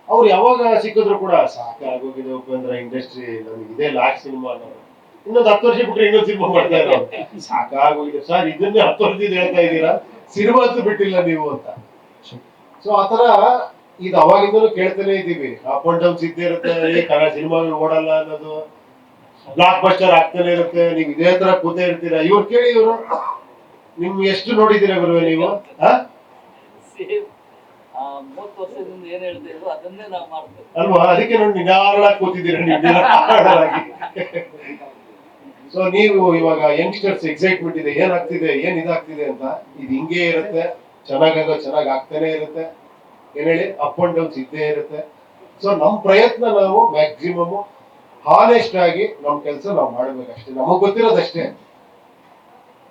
ಅವ್ರು ಯಾವಾಗ ಸಿಕ್ಕಿದ್ರು ಕೂಡ ಸಾಕಾಗೋಗಿದೆ ಉಪೇಂದ್ರ, ಇಂಡಸ್ಟ್ರಿ ನಮ್ಗೆ ಇದೇ ಲಾಸ್ಟ್ ಸಿನಿಮಾ ಅನ್ನೋದು. ಇನ್ನೊಂದು 10 ವರ್ಷ ಬಿಟ್ರೆ ಇನ್ನೊಂದು ಸಿನಿಮಾ ಮಾಡ್ತಾ ಇರೋ, ಸಾಕಾಗೋಗಿದೆ ಸರ್, ಇದನ್ನೇ 10 ವರ್ಷದಿಂದ ಹೇಳ್ತಾ ಇದ್ದೀರಾ, ಸಿನಿಮಾ ಅಂತೂ ಬಿಟ್ಟಿಲ್ಲ ನೀವು ಅಂತ. ಸೊ ಆತರ ಇದು ಅವಾಗಿಂದಲೂ ಕೇಳ್ತಾನೆ ಇದ್ದೀವಿ. ಅಪ್ ಅಂಡ್ ಡೌನ್ಸ್ ಇದ್ದೇ ಇರುತ್ತೆ, ಕನ್ನಡ ಸಿನಿಮಾಗಳು ಓಡಲ್ಲ ಅನ್ನೋದು, ಬ್ಲಾಕ್ ಬಸ್ಟರ್ ಆಗ್ತಾನೆ ಇರುತ್ತೆ, ನೀವು ಇದೇ ತರ ಕೂತೇ ಇರ್ತೀರಾ. ಇವ್ರು ಕೇಳಿ, ಇವರು ನಿಮ್ ಎಷ್ಟು ನೋಡಿದ್ದೀರಾ ಗುರುವೆ ನೀವು? 30 ವರ್ಷದಿಂದ ಏನ್ ಹೇಳ್ತಾ ಇದ್ರು ಅದನ್ನೇ ನಾವು ಮಾಡ್ತೇವೆ ಅಲ್ವಾ? ಅದಕ್ಕೆ ನೋಡಿ ನಿಧಾನವಾಗಿ ಕೂತಿದ್ದೀರಾ ನೀವು. ಸೊ ನೀವು ಇವಾಗ ಯಂಗ್ಸ್ಟರ್ಸ್ ಎಕ್ಸೈಟ್ಮೆಂಟ್ ಇದೆ, ಏನಾಗ್ತಿದೆ, ಏನ್ ಇದಾಗ್ತಿದೆ ಅಂತ. ಇದು ಹಿಂಗೆ ಇರುತ್ತೆ, ಚೆನ್ನಾಗಾಗೋ ಚೆನ್ನಾಗ್ ಆಗ್ತಾನೆ ಇರುತ್ತೆ. ಏನ್ ಹೇಳಿ, ಅಪ್ ಅಂಡ್ ಡೌನ್ಸ್ ಇದ್ದೇ ಇರುತ್ತೆ. ಸೊ ನಮ್ ಪ್ರಯತ್ನ ನಾವು ಮ್ಯಾಕ್ಸಿಮಮ್ ಹಾನೆಸ್ಟ್ ಆಗಿ ನಮ್ ಕೆಲಸ ನಾವು ಮಾಡ್ಬೇಕಷ್ಟೇ, ನಮಗ್ ಗೊತ್ತಿರೋದಷ್ಟೇ.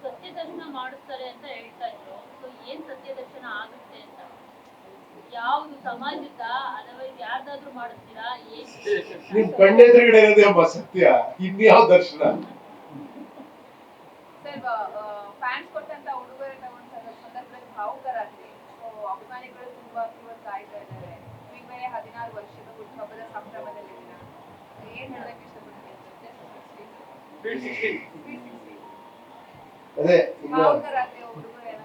ಸತ್ಯ ದರ್ಶನ ಮಾಡಿಸ್ತಾರೆ ಅಂತ ಹೇಳ್ತಾ ಇದ್ರು. ಸೊ ಏನ್ ಸತ್ಯ ದರ್ಶನ ಆಗುತ್ತೆ ಅಂತ, ಯಾವ್ದು ಸಮಾಜದ ಅದರ್ವೈಸ್ ಯಾರ್ದಾದ್ರೂ ಮಾಡಿಸ್ತೀರಾ? ನಿಮ್ ಕಣ್ಣೆದುರುಗಡೆ ಇರೋದೇ ಅಮ್ಮ ಸತ್ಯ, ಇನ್ಯಾವ ದರ್ಶನ? ಫ್ಯಾನ್ಸ್ ಕೊಟ್ಟಂತ ಉಡುಗೊರೆ ತಗೊಂಡ ಸಂದರ್ಭದಲ್ಲಿ ಭಾವುಕರಾಗ್ಲಿ, ಹಬ್ಬದ ಸಂಭ್ರಮದಲ್ಲಿದ್ದೀರಾ? ಏನ್ ಹೇಳಕ್ಕೆ ಇಷ್ಟಪಡ್ತೀರಾ? ಅದೇ ಇನ್ನು ಭಾವುಕರಾದ್ರೆ ಹುಡುಗರು ಎಲ್ಲ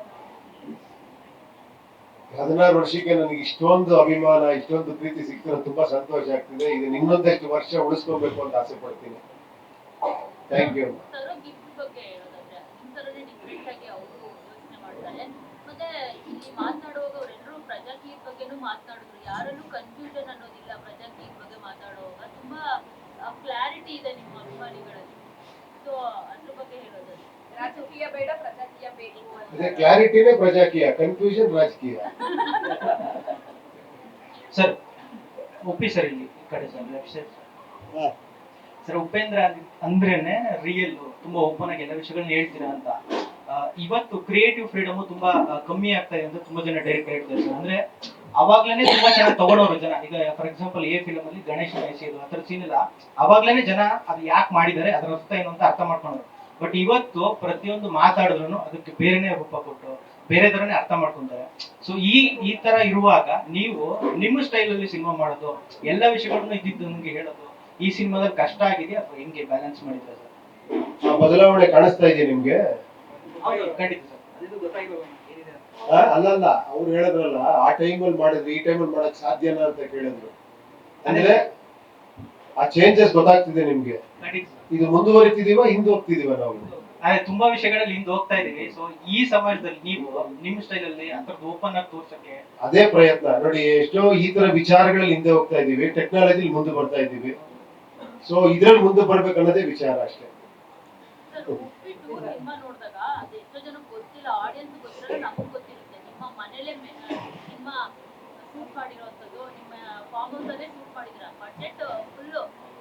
16 ವರ್ಷಕ್ಕೆ ನನಗೆ ಇಷ್ಟೊಂದು ಅಭಿಮಾನ, ಇಷ್ಟೊಂದು ಪ್ರೀತಿ ಸಿಗ್ತಿರೋ ತುಂಬಾ ಸಂತೋಷ ಆಗ್ತಿದೆ. ಇದು ಇನ್ನೊಂದಷ್ಟು ವರ್ಷ ಉಳಿಸ್ಕೋಬೇಕು ಅಂತ ಆಸೆ ಪಡ್ತೀನಿ. Thank you. ತರೋ ಗಿಫ್ಟ್ ಬಗ್ಗೆ ಹೇಳೋದಾದ್ರೆ ನಿಮ್ ತರನೇ ಡಿಫ್ರೆಂಟ್ ಆಗಿ ಅವರು ಯೋಚನೆ ಮಾಡ್ತಾರೆ. ಮತ್ತೆ ಇಲ್ಲಿ ಮಾತನಾಡುವಾಗ ಅವರೆಲ್ಲರೂ ಪ್ರಜಾಕೀಯದ ಬಗ್ಗೆನೂ ಮಾತನಾಡಿದ್ರು. ಯಾರಲ್ಲೂ ಕನ್ಫ್ಯೂಷನ್ ಅನ್ನೋದಿಲ್ಲ. ಪ್ರಜಾಕೀಯದ ಬಗ್ಗೆ ಮಾತಾಡುವಾಗ ತುಂಬಾ ಕ್ಲಾರಿಟಿ ಇದೆ ನಿಮ್ಮ ಅಭಿಮಾನಿಗಳಲ್ಲಿ. ಸೊ ಅದ್ರ ಬಗ್ಗೆ ಹೇಳೋದಾದ್ರೆ ರಾಜಕೀಯ ಬೇಡ, ಪ್ರಜಾಕೀಯ ಬೇಕು ಅದೇ ಕ್ಲಾರಿಟಿನೇ ಪ್ರಜಾಕೀಯ, ಕನ್ಫ್ಯೂಷನ್ ರಾಜಕೀಯ. ಸರ್ ಒಪ್ಪಿ ಸರ್ ಇಲ್ಲಿ ಈ ಕಡೆ sir left side sir. Upendra ಅಂದ್ರೇನೆ ರಿಯಲ್, ತುಂಬಾ ಓಪನ್ ಆಗಿ ಎಲ್ಲ ವಿಷಯಗಳನ್ನ ಹೇಳ್ತೀರಾ ಅಂತ. ಇವತ್ತು ಕ್ರಿಯೇಟಿವ್ ಫ್ರೀಡಮ್ ತುಂಬಾ ಕಮ್ಮಿ ಆಗ್ತಾ ಇದೆ ಅಂತ ತುಂಬಾ ಜನ ಡೈರೆಕ್ಟ್ ಹೇಳ್ತಾರೆ ಸರ್. ಅಂದ್ರೆ ಅವಾಗ್ಲೇನೆ ತುಂಬಾ ಚೆನ್ನಾಗಿ ತಗೊಳೋರು ಜನ. ಈಗ ಫಾರ್ ಎಕ್ಸಾಂಪಲ್ ಎ ಫಿಲಮ್ ಅಲ್ಲಿ ಗಣೇಶ ಇದು ಆ ಥರ ಸೀನ್ ಇಲ್ಲ, ಅವಾಗ್ಲೇನೆ ಜನ ಅದು ಯಾಕೆ ಮಾಡಿದ್ದಾರೆ, ಅದರ ಅರ್ಥ ಏನು ಅಂತ ಅರ್ಥ ಮಾಡ್ಕೊಂಡ್ರು. ಬಟ್ ಇವತ್ತು ಪ್ರತಿಯೊಂದು ಮಾತಾಡಿದ್ರು ಅದಕ್ಕೆ ಬೇರೆನೇ ರೂಪ ಕೊಟ್ಟು ಬೇರೆ ತರನೇ ಅರ್ಥ ಮಾಡ್ಕೊಂತಾರೆ. ಸೊ ಈ ತರ ಇರುವಾಗ ನೀವು ನಿಮ್ಮ ಸ್ಟೈಲ್ ಅಲ್ಲಿ ಸಿನಿಮಾ ಮಾಡೋದು, ಎಲ್ಲ ವಿಷಯಗಳನ್ನ ಇದ್ದಿದ್ದು ನಮ್ಗೆ ಹೇಳೋದು, ಈ ಸಿನಿಮಾದಲ್ಲಿ ಕಷ್ಟ ಆಗಿದೆ ಅಥವಾ ಹೆಂಗೆ ಬ್ಯಾಲೆನ್ಸ್ ಮಾಡಿದ್ರೆ ಸರ್? ಆ ಬದಲಾವಣೆ ಕಾಣಿಸ್ತಾ ಇದೆ ನಿಮ್ಗೆ? ಖಂಡಿತ ಸರ್. ಅಲ್ಲಲ್ಲ, ಅವ್ರು ಹೇಳಿದ್ರಲ್ಲ ಆ ಟೈಮಲ್ಲಿ ಮಾಡಿದ್ರೆ ಈ ಟೈಮಲ್ಲಿ ಮಾಡಕ್ ಸಾಧ್ಯನಾ ಅಂತ ಕೇಳಿದ್ರು. ಅಂದ್ರೆ ಆ ಚೇಂಜಸ್ ಗೊತ್ತಾಗ್ತಿದೆ ನಿಮ್ಗೆ. ಇದು ಮುಂದುವರಿತಿದೀವ, ಹಿಂದೆ ಹೋಗ್ತಿದೀವ ನಾವು? ಅದೇ ತುಂಬಾ ವಿಷಯಗಳಲ್ಲಿ ಹಿಂದೆ ಹೋಗ್ತಾ ಇದೀವಿ. ಸೊ ಈ ಸಮಾಜದಲ್ಲಿ ನೀವು ನಿಮ್ಮ ಸ್ಟೈಲ್ ಅಲ್ಲಿ ಅಂತದ್ದು ಓಪನ್ ಆಗಿ ತೋರ್ಸಕ್ಕೆ ಅದೇ ಪ್ರಯತ್ನ ನೋಡಿ. ಎಷ್ಟೋ ಈ ತರ ವಿಚಾರಗಳಲ್ಲಿ ಹಿಂದೆ ಹೋಗ್ತಾ ಇದೀವಿ, ಟೆಕ್ನಾಲಜಿ ಮುಂದೆ ಬರ್ತಾ ಇದೀವಿ. ಸೊ ಇದ್ರಲ್ಲಿ ಮುಂದೆ ಬರ್ಬೇಕನ್ನೋದೇ ವಿಚಾರ ಅಷ್ಟೇ. ಉಪ್ಪಿಟ್ಟು ಸಿನಿಮಾ ನೋಡಿದಾಗ ಅದು ಎಷ್ಟೋ ಜನಕ್ಕೆ ಗೊತ್ತಿಲ್ಲ, ಆಡಿಯನ್ಸ್ ಗೊತ್ತಿರಲ್ಲ, ನಮಗೂ ಗೊತ್ತಿರುತ್ತೆ. ನಿಮ್ಮ ಮನೇಲೆ ಸಿನಿಮಾ ಶೂಟ್ ಮಾಡಿರೋಂಥದ್ದು, ನಿಮ್ಮ ಫಾರ್ಮ್ ಹೌಸ್ ಅಲ್ಲೇ ಶೂಟ್ ಮಾಡಿದಿರಾ, ಬಜೆಟ್ ಫುಲ್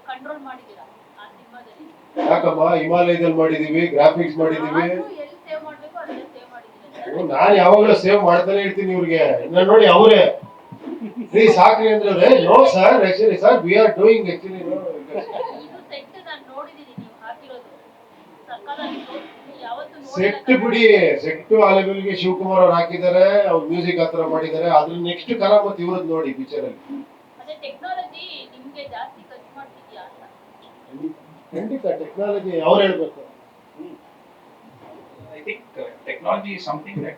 ಕಂಟ್ರೋಲ್ ಮಾಡಿದಿರಾ ಆ ಸಿನಿಮಾದಲ್ಲಿ. ಯಾಕಮ್ಮ ಹಿಮಾಲಯದಲ್ಲಿ ಮಾಡಿದೀವಿ, ಗ್ರಾಫಿಕ್ಸ್ ಮಾಡಿದೀವಿ. ಎಲ್ಲಿ ಸೇವ್ ಮಾಡ್ಬೇಕು ಅದನ್ನ ಸೇವ್ ಮಾಡಿದಿರಾ. ನಾನು ಯಾವಾಗಲೂ ಸೇವ್ ಮಾಡ್ತಾನೆ ಇರ್ತೀನಿ ಇವ್ರಿಗೆ. ನಾನು ನೋಡಿ ಅವರೇ ಸಾಕ್ರಿ ಅಂದ್ರೆ no sir, actually sir we are doing actually. ಇದು ಸೆಟ್ ನಾನು ನೋಡಿದೀನಿ ನೀವು ಹಾಕಿರೋದು ಸಕ್ಕತ್ತಾಗಿ. ಯಾವತ್ತು ಸೆಟ್ ಬಿಡಿ, ಸೆಟ್ ಆ ಲೆವೆಲ್ಗೆ ಶಿವಕುಮಾರ್ ಅವ್ರು ಹಾಕಿದ್ದಾರೆ, ಅವ್ರ ಮ್ಯೂಸಿಕ್ ಆ ತರ ಮಾಡಿದ್ದಾರೆ. ಅದ್ರ ನೆಕ್ಸ್ಟ್ ಕರಾಮತ್ ಇವ್ರದ್ ನೋಡಿ ಪಿಕ್ಚರ್ ಅಲ್ಲಿ. ಅದೇ ಟೆಕ್ನಾಲಜಿ ನಿಮ್ಗೆ ಜಾಸ್ತಿ ಖರ್ಚು ಮಾಡ್ತಿದ್ಯಾ ಅಂತ? ಖಂಡಿತ ಟೆಕ್ನಾಲಜಿ ಅವ್ರು ಹೇಳ್ಬೇಕು. I think technology is something that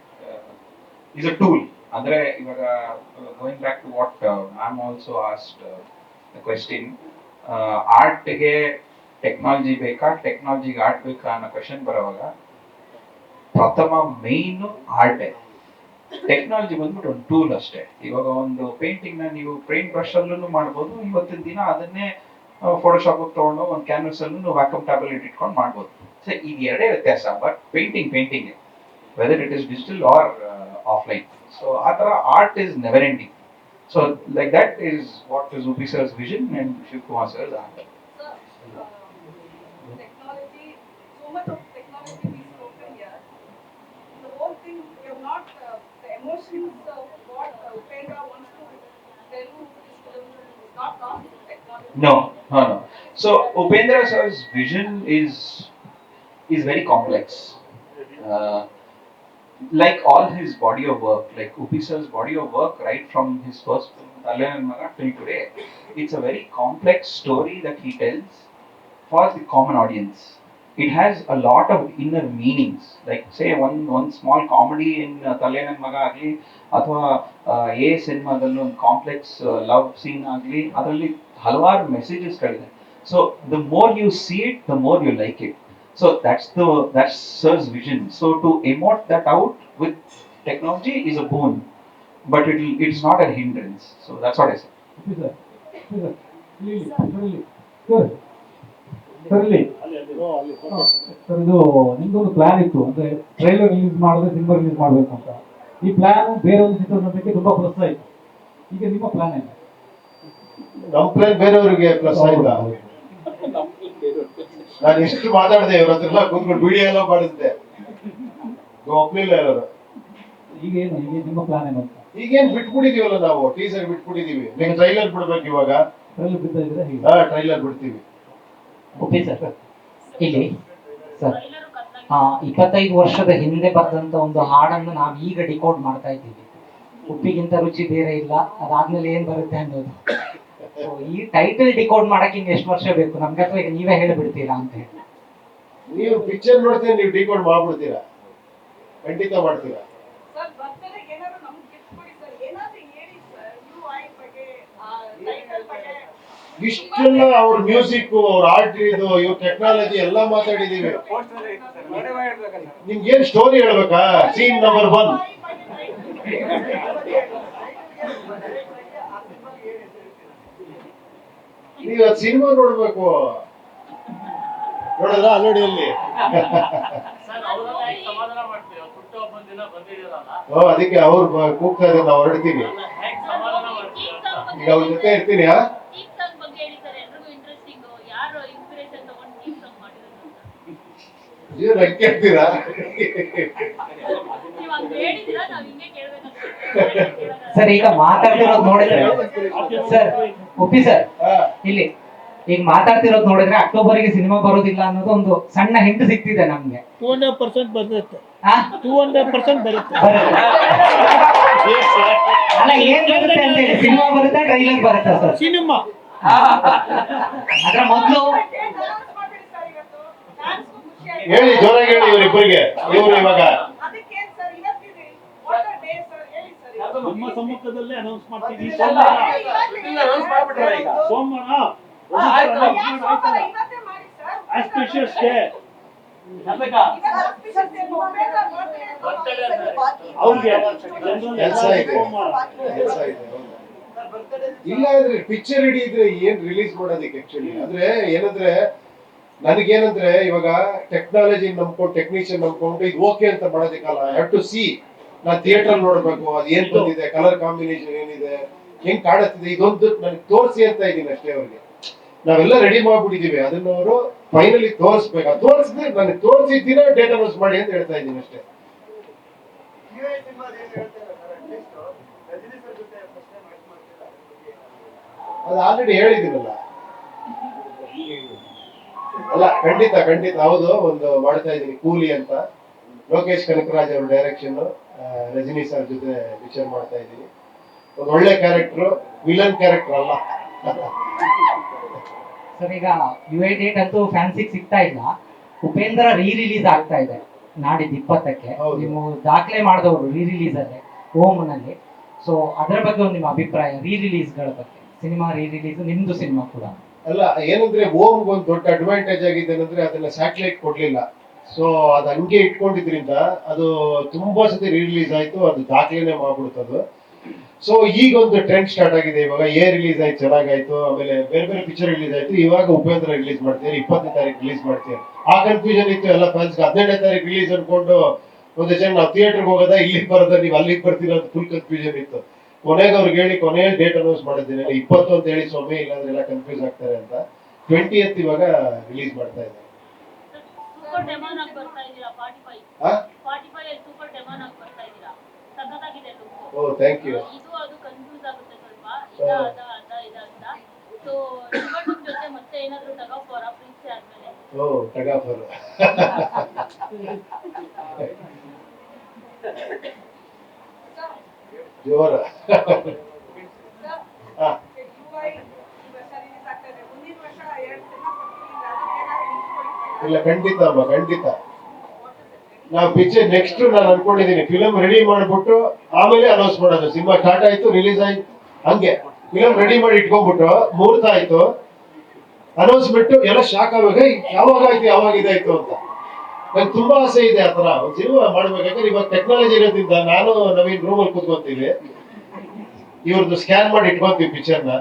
is a tool. Andre ivaga going back to what ma'am also asked the question, art ge technology beka, technology ge art beka ಅನ್ನೋ ಕ್ವೆಶ್ಚನ್ ಬರುವಾಗ ಪ್ರಥಮ ಮೇನ್ ಆರ್ಟ್. ಟೆಕ್ನಾಲಜಿ ಬಂದ್ಬಿಟ್ಟು ಒಂದು ಟೂಲ್ ಅಷ್ಟೇ. ಇವಾಗ ಒಂದು ಪೇಂಟಿಂಗ್ ನ ನೀವು ಪೇಂಟ್ ಬ್ರಷ್ ಅಲ್ಲೂ ಮಾಡ್ಬೋದು. ಇವತ್ತಿನ ದಿನ ಅದನ್ನೇ ಫೋಟೋಶಾಪ್ ತಗೊಂಡು ಒಂದು ಕ್ಯಾನ್ವಸ್ ಅಲ್ಲೂ ವ್ಯಾಕಮ್ ಟ್ಯಾಬ್ಲೆಟ್ ಇಟ್ಕೊಂಡು ಮಾಡ್ಬೋದು. ಸೊ ಇದು ಎರಡೇ ವ್ಯತ್ಯಾಸ. But painting whether it is digital or offline. So ಆ ಥರ art is never ending. So like that is what is Uppi sir's vision and Shivakumar sir's art. Technology, so much of technology we spoken here. The whole thing, you have not the emotions of what Upendra wants to tell you is not lost in technology. No. So Upendra sir's vision is very complex. Like all his body of work, like Upi sir's body of work, right from his first film Talyan Maga till today, it's a very complex story that he tells for the common audience. It has a lot of inner meanings. Like say one small comedy in Talyan Maga agli athwa a cinema dallu one complex love scene agli adralli halvar messages kaliದೆ. So the more you see it, the more you like it. So that's sir's vision. So to emote that out with technology is a boon, but it's not a hindrance. So that's what I say. Sir ಇದು ನಿಮ್ದೊಂದು ಪ್ಲಾನ್ ಇತ್ತು, ಅಂದ್ರೆ ಟ್ರೈಲರ್ ರಿಲೀಸ್ ಮಾಡಿದ್ರೆ ಸಿನಿಮಾ ರಿಲೀಸ್ ಮಾಡ್ಬೇಕು ಅಂತ. ಈ ಪ್ಲಾನ್ ಬೇರೆ ಒಂದು ಚಿತ್ರತಂಡಕ್ಕೆ ತುಂಬಾ ಪ್ಲಸ್ ಆಯ್ತು. ಈಗ ನಿಮ್ಮ ಪ್ಲಾನ್ ಏನು? ನಮ್ ಪ್ಲಾನ್ ಬೇರೆಯವರಿಗೆ ಪ್ಲಸ್ ಆಯ್ತಾ? ನಾನು ಎಷ್ಟು ಮಾತಾಡಿದೆ ಇವ್ರ ಹತ್ರ ಕೂತ್ಕೊಂಡು ವಿಡಿಯೋ ಎಲ್ಲ ಮಾಡಿದ್ದೆ, ಒಪ್ಲಿಲ್ಲ ಇರೋರು. ಈಗೇನು ಈಗ ನಿಮ್ಮ ಪ್ಲಾನ್ ಏನು ಅಂತ? ಈಗೇನ್ ಬಿಟ್ಬಿಟ್ಟಿದೀವಲ್ಲ ನಾವು, ಟೀಸರ್ ಬಿಟ್ಬಿಟ್ಟಿದೀವಿ. ನೀವು ಟ್ರೈಲರ್ ಬಿಡ್ಬೇಕು ಇವಾಗ. ಟ್ರೈಲರ್ ಬಿಡ್ತಾ ಇದ್ರೆ ಟ್ರೈಲರ್ ಬಿಡ್ತೀವಿ. Okay sir. ಇಲ್ಲಿ ಸರ್ 25 ವರ್ಷದ ಹಿಂದೆ ಬರೆದಂತ ಒಂದು ಹಾಡನ್ನು ನಾವು ಈಗ ಡಿಕೋಡ್ ಮಾಡ್ತಾ ಇದ್ದೀವಿ. ಉಪ್ಪಿಗಿಂತ ರುಚಿ ಬೇರೆ ಇಲ್ಲ, ಅದಾದ್ಮೇಲೆ ಏನ್ ಬರುತ್ತೆ ಅನ್ನೋದು. So, ಈ ಟೈಟಲ್ ಡಿಕೋಡ್ ಮಾಡಕ್ ಇನ್ನು ಎಷ್ಟು ವರ್ಷ ಬೇಕು ನಮ್ಗೆ, ಅಥವಾ ಈಗ ನೀವೇ ಹೇಳಿಬಿಡ್ತೀರಾ ಅಂತ ಹೇಳಿ? ನೀವು ಪಿಕ್ಚರ್ ನೋಡ್ತೀರಿ, ನೀವು ಡಿಕೋಡ್ ಮಾಡ್ಬಿಡ್ತೀರಾ, ಖಂಡಿತ ಮಾಡ್ತೀರಾ. ಸರ್ ಬರ್ತಡೆಗೆ ಏನಾದ್ರು ನಮ್ಗೆ ಗಿಫ್ಟ್ ಕೊಡಿ ಸರ್, ಏನಾದ್ರು ಹೇಳಿ ಸರ್, UI ಬಗ್ಗೆ ಟೈಟಲ್ ಬಗ್ಗೆ ಇಷ್ಟೆಲ್ಲ ಅವ್ರ ಮ್ಯೂಸಿಕ್, ಅವ್ರ ಆರ್ಟ್, ಇದು ಇವ್ರ ಟೆಕ್ನಾಲಜಿ ಎಲ್ಲ ಮಾತಾಡಿದೀವಿ. ನಿಮ್ಗೆ ಏನ್ ಸ್ಟೋರಿ ಹೇಳ್ಬೇಕಾ? ಸೀನ್ ನಂಬರ್ 1 ನೀವು ಸಿನಿಮಾ ನೋಡ್ಬೇಕು. ನೋಡಿದ್ರ ನೋಡಿ ಅಲ್ಲಿ ಸಮಾಧಾನ ಮಾಡ್ತೀವಿ, ಹುಟ್ಟುಹಬ್ಬದ ದಿನ ಬಂದಿದ್ದೀರಲ್ಲ, ಅದಕ್ಕೆ ಅವ್ರು ಕೂಗ್ತಾ ಇದ್ದಾರೆ, ನಾವು ಹೊರಡ್ತೀವಿ. ಹೇಗ್ ಸಮಾಧಾನ ಮಾಡ್ತೀವಿ ಅಂತ. ಈಗ ಅವ್ರ ಜೊತೆ ಇರ್ತೀನಿ. ಟೀಮ್ ಸಾಂಗ್ ಬಗ್ಗೆ ಹೇಳಿ ಸರ್, ಎಲ್ರಿಗೂ ಇಂಟ್ರೆಸ್ಟಿಂಗ್. ಯಾರು ಇನ್ಸ್ಪಿರೇಷನ್ ತಗೊಂಡು ಟೀಮ್ ಸಾಂಗ್ ಮಾಡಿರೋದು ಅಂತ? ಏನು ಕೇಳ್ತೀರಾ? ನೀವು ಹಂಗ್ ಹೇಳಿದಿರಾ, ನಾವ್ ಹಿಂಗೆ ಕೇಳ್ಬೇಕಂತ. ಸರ್ ಈಗ ಮಾತಾಡ್ತಿರೋದು ನೋಡಿದ್ರೆ, ಸರ್ ಒಪ್ಪಿ ಸರ್ ಇಲ್ಲಿ ಈಗ ಮಾತಾಡ್ತಿರೋದು ನೋಡಿದ್ರೆ ಅಕ್ಟೋಬರ್ಗೆ ಸಿನಿಮಾ ಬರೋದಿಲ್ಲ ಅನ್ನೋದು ಒಂದು ಸಣ್ಣ ಹಿಂಟ್ ಸಿಗ್ತಿದೆ ನಮ್ಗೆ. 200% ಬರುತ್ತೆ. 200% ಬರುತ್ತೆ. ಅಲ್ಲ ಏನ್ ಬರುತ್ತೆ ಅಂತ ಹೇಳಿ, ಸಿನಿಮಾ ಬರುತ್ತೆ, ಟ್ರೈಲರ್ ಬರುತ್ತೆ ಸರ್? ಸಿನಿಮಾ ಅದ್ರ ಮೊದಲು ಹೇಳಿ, ಜೋರಾಗಿ ಹೇಳಿ ಇವರಿಬ್ಬರಿಗೆ. ಇವ್ರು ಇವಾಗ ನಮ್ಮ ಸಮ್ಮುಖದಲ್ಲೇ ಅನೌನ್ಸ್ ಮಾಡ್ತೀವಿ. ಸೋಮವಾರ ಆಸ್ಪಿಷಿಯಸ್ ಡೇ ಅವ್ರಿಗೆ ಕೆಲ್ಸ ಇದೆ, ಕೆಲ್ಸ ಇದೆ. ಇಲ್ಲ ಅಂದ್ರೆ ಪಿಕ್ಚರ್ ಹಿಡಿದ್ರೆ ಏನ್ ರಿಲೀಸ್ ಮಾಡೋದಕ್ಕೆ ಆಕ್ಚುಲಿ ಅಂದ್ರೆ ಏನಂದ್ರೆ ನನಗೇನಂದ್ರೆ ಇವಾಗ ಟೆಕ್ನಾಲಜಿ ನಂಬ್ಕೊಂಡು, ಟೆಕ್ನಿಷಿಯನ್ ನಂಬ್ಕೊಂಡು ಇದು ಓಕೆ ಅಂತ ಮಾಡೋದಕ್ಕಲ್ಲ. Have to see. ನಾನು ಥಿಯೇಟರ್ ನೋಡ್ಬೇಕು, ಅದು ಏನ್ ಬಂದಿದೆ, ಕಲರ್ ಕಾಂಬಿನೇಷನ್ ಏನಿದೆ, ಹೆಂಗ್ ಕಾಣುತ್ತಿದೆ, ಇದೊಂದು ನನಗೆ ತೋರಿಸಿ ಅಂತ ಇದೀನಿ ಅಷ್ಟೇ. ಅವ್ರಿಗೆ ನಾವೆಲ್ಲ ರೆಡಿ ಮಾಡ್ಬಿಟ್ಟಿದೀವಿ, ಅದನ್ನ ಅವರು ಫೈನಲಿ ತೋರಿಸ್ಬೇಕು. ತೋರಿಸಿದ್ರೆ ನನಗೆ ತೋರಿಸಿದ್ದೀನ ಡೇಟ್ ಅನೌನ್ಸ್ ಮಾಡಿ ಅಂತ ಹೇಳ್ತಾ ಇದ್ದೀನಿ ಅಷ್ಟೇ. ಅದು ಆಲ್ರೆಡಿ ಹೇಳಿದ್ದೀನಲ್ಲ. ಅಲ್ಲ ಖಂಡಿತ ಖಂಡಿತ ಹೌದು, ಒಂದು ಮಾಡ್ತಾ ಇದ್ದೀನಿ ಕೂಲಿ ಅಂತ. ಲೋಕೇಶ್ ಕನಕರಾಜ್ ಅವ್ರ ಡೈರೆಕ್ಷನ್, ರಜನಿ ಸರ್ ಜೊತೆ ಪಿಕ್ಚರ್ ಮಾಡ್ತಾ ಇದ್ದೀನಿ. ಒಂದು ಒಳ್ಳೆ ಕ್ಯಾರೆಕ್ಟರ್, ವಿಲನ್ ಕ್ಯಾರೆಕ್ಟರ್ ಅಲ್ಲ. ಸರ್ ಈಗ UI ಡೇಟ್ ಅಂತೂ ಫ್ಯಾನ್ಸಿಗೆ ಸಿಗ್ತಾ ಇಲ್ಲ. ಉಪೇಂದ್ರ ರೀ ರಿಲೀಸ್ ಆಗ್ತಾ ಇದೆ ನಾಡಿದ್ದು 20ಕ್ಕೆ. ನೀವು ದಾಖಲೆ ಮಾಡಿದವರು ರೀ ರಿಲೀಸ್ ಅಲ್ಲೇ ಓಮ್ನಲ್ಲಿ. ಸೊ ಅದರ ಬಗ್ಗೆ ಒಂದು ನಿಮ್ಮ ಅಭಿಪ್ರಾಯ, ರೀ ರಿಲೀಸ್ಗಳ ಬಗ್ಗೆ? ಸಿನಿಮಾ ರೀ ರಿಲೀಸ್, ನಿಮ್ದು ಸಿನಿಮಾ ಕೂಡ ಅಲ್ಲ. ಏನಂದ್ರೆ ಓಮ್ಗೆ ಒಂದು ದೊಡ್ಡ ಅಡ್ವಾಂಟೇಜ್ ಆಗಿದೆ ಅಂದ್ರೆ ಅದನ್ನ ಸ್ಯಾಟಲೈಟ್ ಕೊಡ್ಲಿಲ್ಲ. ಸೊ ಅದು ಹಂಗೆ ಇಟ್ಕೊಂಡಿದ್ರಿಂದ ಅದು ತುಂಬಾ ಸತಿ ರಿಲೀಸ್ ಆಯ್ತು, ಅದು ದಾಖಲೆನೆ ಮಾಡ್ಬಿಡ್ತದು. ಸೊ ಈಗ ಒಂದು ಟ್ರೆಂಡ್ ಸ್ಟಾರ್ಟ್ ಆಗಿದೆ. ಇವಾಗ ರಿಲೀಸ್ ಆಯ್ತು, ಚೆನ್ನಾಗಾಯ್ತು. ಆಮೇಲೆ ಬೇರೆ ಬೇರೆ ಪಿಕ್ಚರ್ ರಿಲೀಸ್ ಆಯ್ತು. ಇವಾಗ ಉಪೇಂದ್ರ ರಿಲೀಸ್ ಮಾಡ್ತೀವಿ, 20ನೇ ತಾರೀಕು ರಿಲೀಸ್ ಮಾಡ್ತೀವಿ. ಆ ಕನ್ಫ್ಯೂಷನ್ ಇತ್ತು ಎಲ್ಲ ಫ್ಯಾನ್ಸ್ಗೆ. 15ನೇ ತಾರೀಕು ರಿಲೀಸ್ ಅನ್ಕೊಂಡು ಒಂದು ಜನ ನಾವು ಥಿಯೇಟರ್ಗೆ ಹೋಗೋದಾ, ಇಲ್ಲಿಗೆ ಬರೋದಾ, ನೀವು ಅಲ್ಲಿಗೆ ಬರ್ತೀರಾ ಅಂತ ಫುಲ್ ಕನ್ಫ್ಯೂಷನ್ ಇತ್ತು. ಕೊನೆಗೆ ಅವ್ರಿಗೆ ಹೇಳಿ ಕೊನೆಯ ಡೇಟ್ ಅನೌನ್ಸ್ ಮಾಡಿದ್ದೀನಿ, 20 ಅಂತ ಹೇಳಿ ಸ್ವಾಮಿ, ಇಲ್ಲಾಂದ್ರೆ ಎಲ್ಲ ಕನ್ಫ್ಯೂಸ್ ಆಗ್ತಾರೆ ಅಂತ 20th ಇವಾಗ ರಿಲೀಸ್ ಮಾಡ್ತಾ ಇದ್ದಾರೆ. ಸೂಪರ್ ಡೆಮಾನ್ ಆಗಿ ಬರ್ತಾ ಇದ್ದೀರಾ 45. ಹಾ 45 ಅಲ್ಲಿ ಸೂಪರ್ ಡೆಮಾನ್ ಆಗಿ ಬರ್ತಾ ಇದ್ದೀರಾ. ಸಖತ್ತಾಗಿದೆ ಲುಕ್. O thank you. ಇದು ಅದು ಕನ್ಫ್ಯೂಸ್ ಆಗುತ್ತೆ ಸ್ವಲ್ಪ, ಇದ ಅಂತ. ಸೊ ನಿಮ್ಮ ಜೊತೆ ಮತ್ತೆ ಏನಾದರೂ ತಗೋಫಾರ ಪ್ರಿನ್ಸ್ ಆದ್ಮೇಲೆ? ಓ ತಗಾಫರ್ ಜೋರ. ಇಲ್ಲ ಖಂಡಿತ ಅಮ್ಮ, ಖಂಡಿತ. ನಾವು ಪಿಕ್ಚರ್ ನೆಕ್ಸ್ಟ್ ನಾನು ಅನ್ಕೊಂಡಿದ್ದೀನಿ, ಫಿಲಮ್ ರೆಡಿ ಮಾಡ್ಬಿಟ್ಟು ಆಮೇಲೆ ಅನೌನ್ಸ್ ಮಾಡೋದು. ಸಿನಿಮಾ ಸ್ಟಾರ್ಟ್ ಆಯ್ತು, ರಿಲೀಸ್ ಆಯ್ತು, ಹಂಗೆ ಫಿಲಮ್ ರೆಡಿ ಮಾಡಿ ಇಟ್ಕೊಂಡ್ಬಿಟ್ಟು ಮುಹೂರ್ತ ಆಯ್ತು, ಅನೌನ್ಸ್ಮೆಂಟ್ ಎಲ್ಲ ಶಾಕ್ ಆಗ ಯಾವಾಗ ಆಯ್ತು, ಯಾವಾಗ ಇದಾಯ್ತು ಅಂತ. ನಂಗೆ ತುಂಬಾ ಆಸೆ ಇದೆ ಆ ತರ ಒಂದು ಸಿನಿಮಾ ಮಾಡ್ಬೇಕಾದ್ರೆ. ಇವಾಗ ಟೆಕ್ನಾಲಜಿ ಇರೋದ್ರಿಂದ ನಾನು ನವೀನ್ ರೂಮಲ್ಲಿ ಕೂತ್ಕೊಂತೀವಿ, ಇವ್ರದ್ದು ಸ್ಕ್ಯಾನ್ ಮಾಡಿ ಇಟ್ಕೊಂತೀವಿ ಪಿಕ್ಚರ್ನ.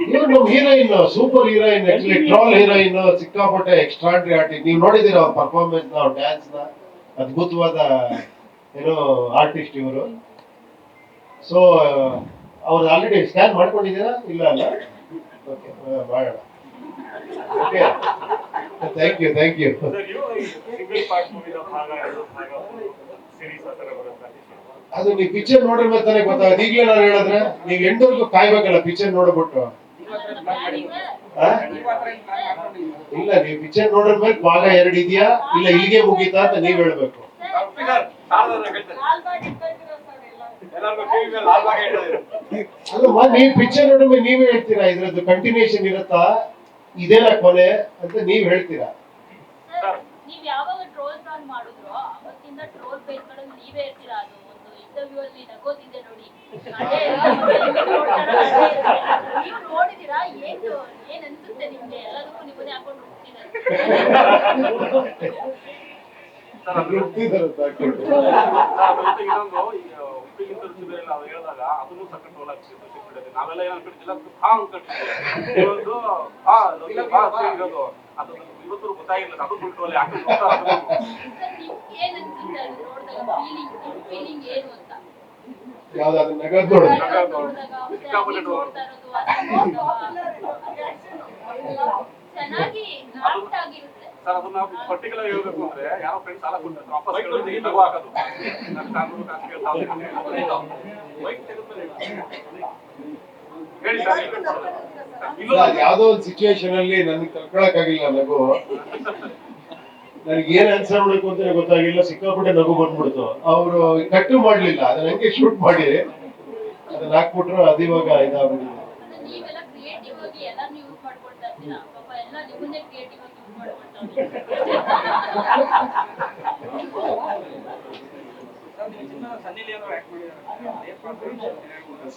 ಇವ್ರು ನಮ್ಮ heroine, super heroine, actually troll heroine, ಸಿಕ್ಕಾಪಟ್ಟೆ ಎಕ್ಸ್ಟ್ರಾರ್ಡಿನರಿ ಆರ್ಟಿಸ್ಟ್. ನೀವು ನೋಡಿದೀರ ಅವ್ರ ಪರ್ಫಾರ್ಮೆನ್ಸ್, ಅವ್ರ ಡ್ಯಾನ್ಸ್ ನ, ಅದ್ಭುತವಾದ ಏನೋ ಆರ್ಟಿಸ್ಟ್ ಇವರು. ಸೊ ಅವ್ರು ಆಲ್ರೆಡಿ ಸ್ಕ್ಯಾನ್ ಮಾಡ್ಕೊಂಡಿದ್ದೀರಾ? ಇಲ್ಲ ಅಲ್ಲ? ಓಕೆ ಮಾಡೋಣ. Okay thank you, thank you. Single part ಮೂವಿನ ಭಾಗ 2 ಭಾಗ ಸೀರೀಸ್ ಆ ತರ ಬರುತ್ತೆ. ಅದು ನೀವು ಪಿಕ್ಚರ್ ನೋಡಿದ್ರೆ ತಾನೇ ಗೊತ್ತಾಗುತ್ತೆ. ಈಗಲೇ ನಾನು ಹೇಳಿದ್ರೆ ನೀವು ಎಂಟವರೆಗೂ ಕಾಯ್ಬೇಕಲ್ಲ ಪಿಕ್ಚರ್ ನೋಡ್ಬಿಟ್ಟು. ಇಲ್ಲ, ನೀವು ಪಿಕ್ಚರ್ ನೋಡಿದ್ಮೇಲೆ ಭಾಗ 2 ಇದೆಯಾ ಇಲ್ಲ ಇಲ್ಲಿಗೆ ಮುಗೀತಾ ಅಂತ ನೀವ್ ಹೇಳ್ಬೇಕು. ಅಲ್ಲಮ್ಮ ನೀವ್ ಪಿಕ್ಚರ್ ನೋಡಿದ್ರೆ ನೀವೇ ಹೇಳ್ತೀರಾ ಇದ್ರದ್ದು ಕಂಟಿನ್ಯೂಷನ್ ಇರುತ್ತಾ ಇದೇನ ಕೊನೆ ಅಂತ ನೀವ್ ಹೇಳ್ತೀರಾ. ನೀವ್ ಯಾವಾಗ ಟ್ರೋಲ್ ಸಾಂಗ್ ಮಾಡಿದ್ರು ಅವತ್ತಿಂದ ಟ್ರೋಲ್ ಪೇಜ್ ಗಳಲ್ಲಿ ನೀವೇ ಇರ್ತೀರಾ. ಅದು ಒಂದು ಇಂಟರ್ವ್ಯೂ ಅಲ್ಲಿ ನಗೋದಿದೆ ನೋಡಿ, ನೀವು ನೋಡಿದೀರಾ? ಏನ್ ಅನ್ಸುತ್ತೆ ನಿಮ್ಗೆ? ಎಲ್ಲದಕ್ಕೂ ನಿಮ್ಮನ್ನೇ ಹಾಕೊಂಡು ಇನ್ನೊಂದು ಉಪ್ಪಿಗಿಂತ ರುಚಿದೆಲ್ಲ ಅವ್ರು ಹೇಳಿದಾಗ ಅದನ್ನು ಸಕ್ಕರೆ ಟೋಲ್ ಆಗ್ತಿದೆ. ನಾವೆಲ್ಲ ಏನ್ ಅನ್ಕೊಂಡಿದ್ದಿಲ್ಲ, ಇರೋದು ಅದು ಇವತ್ತು ಗೊತ್ತಾಗಿಲ್ಲ, ಅದು ಬಿಟ್ಟು ಏನ್ ಅನ್ಸುತ್ತೆ ಅದು ನೋಡಿದಾಗ? ಫೀಲಿಂಗ್ ಏನು ಅಂತ ಯಾವ್ದಾದ್ರು ನಗದ್ ನೋಡಿ ಚೆನ್ನಾಗಿ ಆಕ್ಟ್ ಆಗಿರುತ್ತೆ. ಸರ್ ಅದನ್ನ ಪರ್ಟಿಕ್ಯುಲರ್ ಹೇಳ್ಬೇಕು ಅಂದ್ರೆ ಯಾರೋ ಫ್ರೆಂಡ್ಸ್ ಸಾಲ ಕೊಡ್ತಾರೆ, ವಾಪಸ್ ತಗೋ ಹಾಕೋದು. ಹೇಳಿ ಸರ್. ಇಲ್ಲ, ಯಾವ್ದೋ ಒಂದು ಸಿಚುವೇಶನ್ ಅಲ್ಲಿ ನನ್ಗೆ ತಡ್ಕೊಳಕ್ ಆಗಿಲ್ಲ ನಗು. ನನಗೆ ಏನ್ ಆನ್ಸರ್ ಮಾಡ್ಬೇಕು ಅಂತ ಗೊತ್ತಾಗಿಲ್ಲ, ಸಿಕ್ಕಾಪಟ್ಟೆ ನಗು ಬಂದ್ಬಿಡ್ತು. ಅವರು ಕಟ್ಟು ಮಾಡ್ಲಿಲ್ಲ, ಅದನ್ನ ಹಂಗೆ ಶೂಟ್ ಮಾಡಿ ಅದನ್ನ ಹಾಕ್ಬಿಟ್ರು. ಅದು ಇವಾಗ ಇದಾಗ್ಬಿಟ್ಟಿದೆ. ನೀವೆಲ್ಲ ಕ್ರಿಯೇಟಿವ್ ಆಗಿ ಎಲ್ಲಾನು ಯೂಸ್ ಮಾಡ್ಕೊಳ್ತಾ ಇರ್ತೀರಾ. ಪಾಪ ಎಲ್ಲ ನಿಮ್ಮನ್ನೇ ಕ್ರಿಯೇಟಿವ್ ಆಗಿ ಯೂಸ್ ಮಾಡ್ಕೊಳ್ತಾ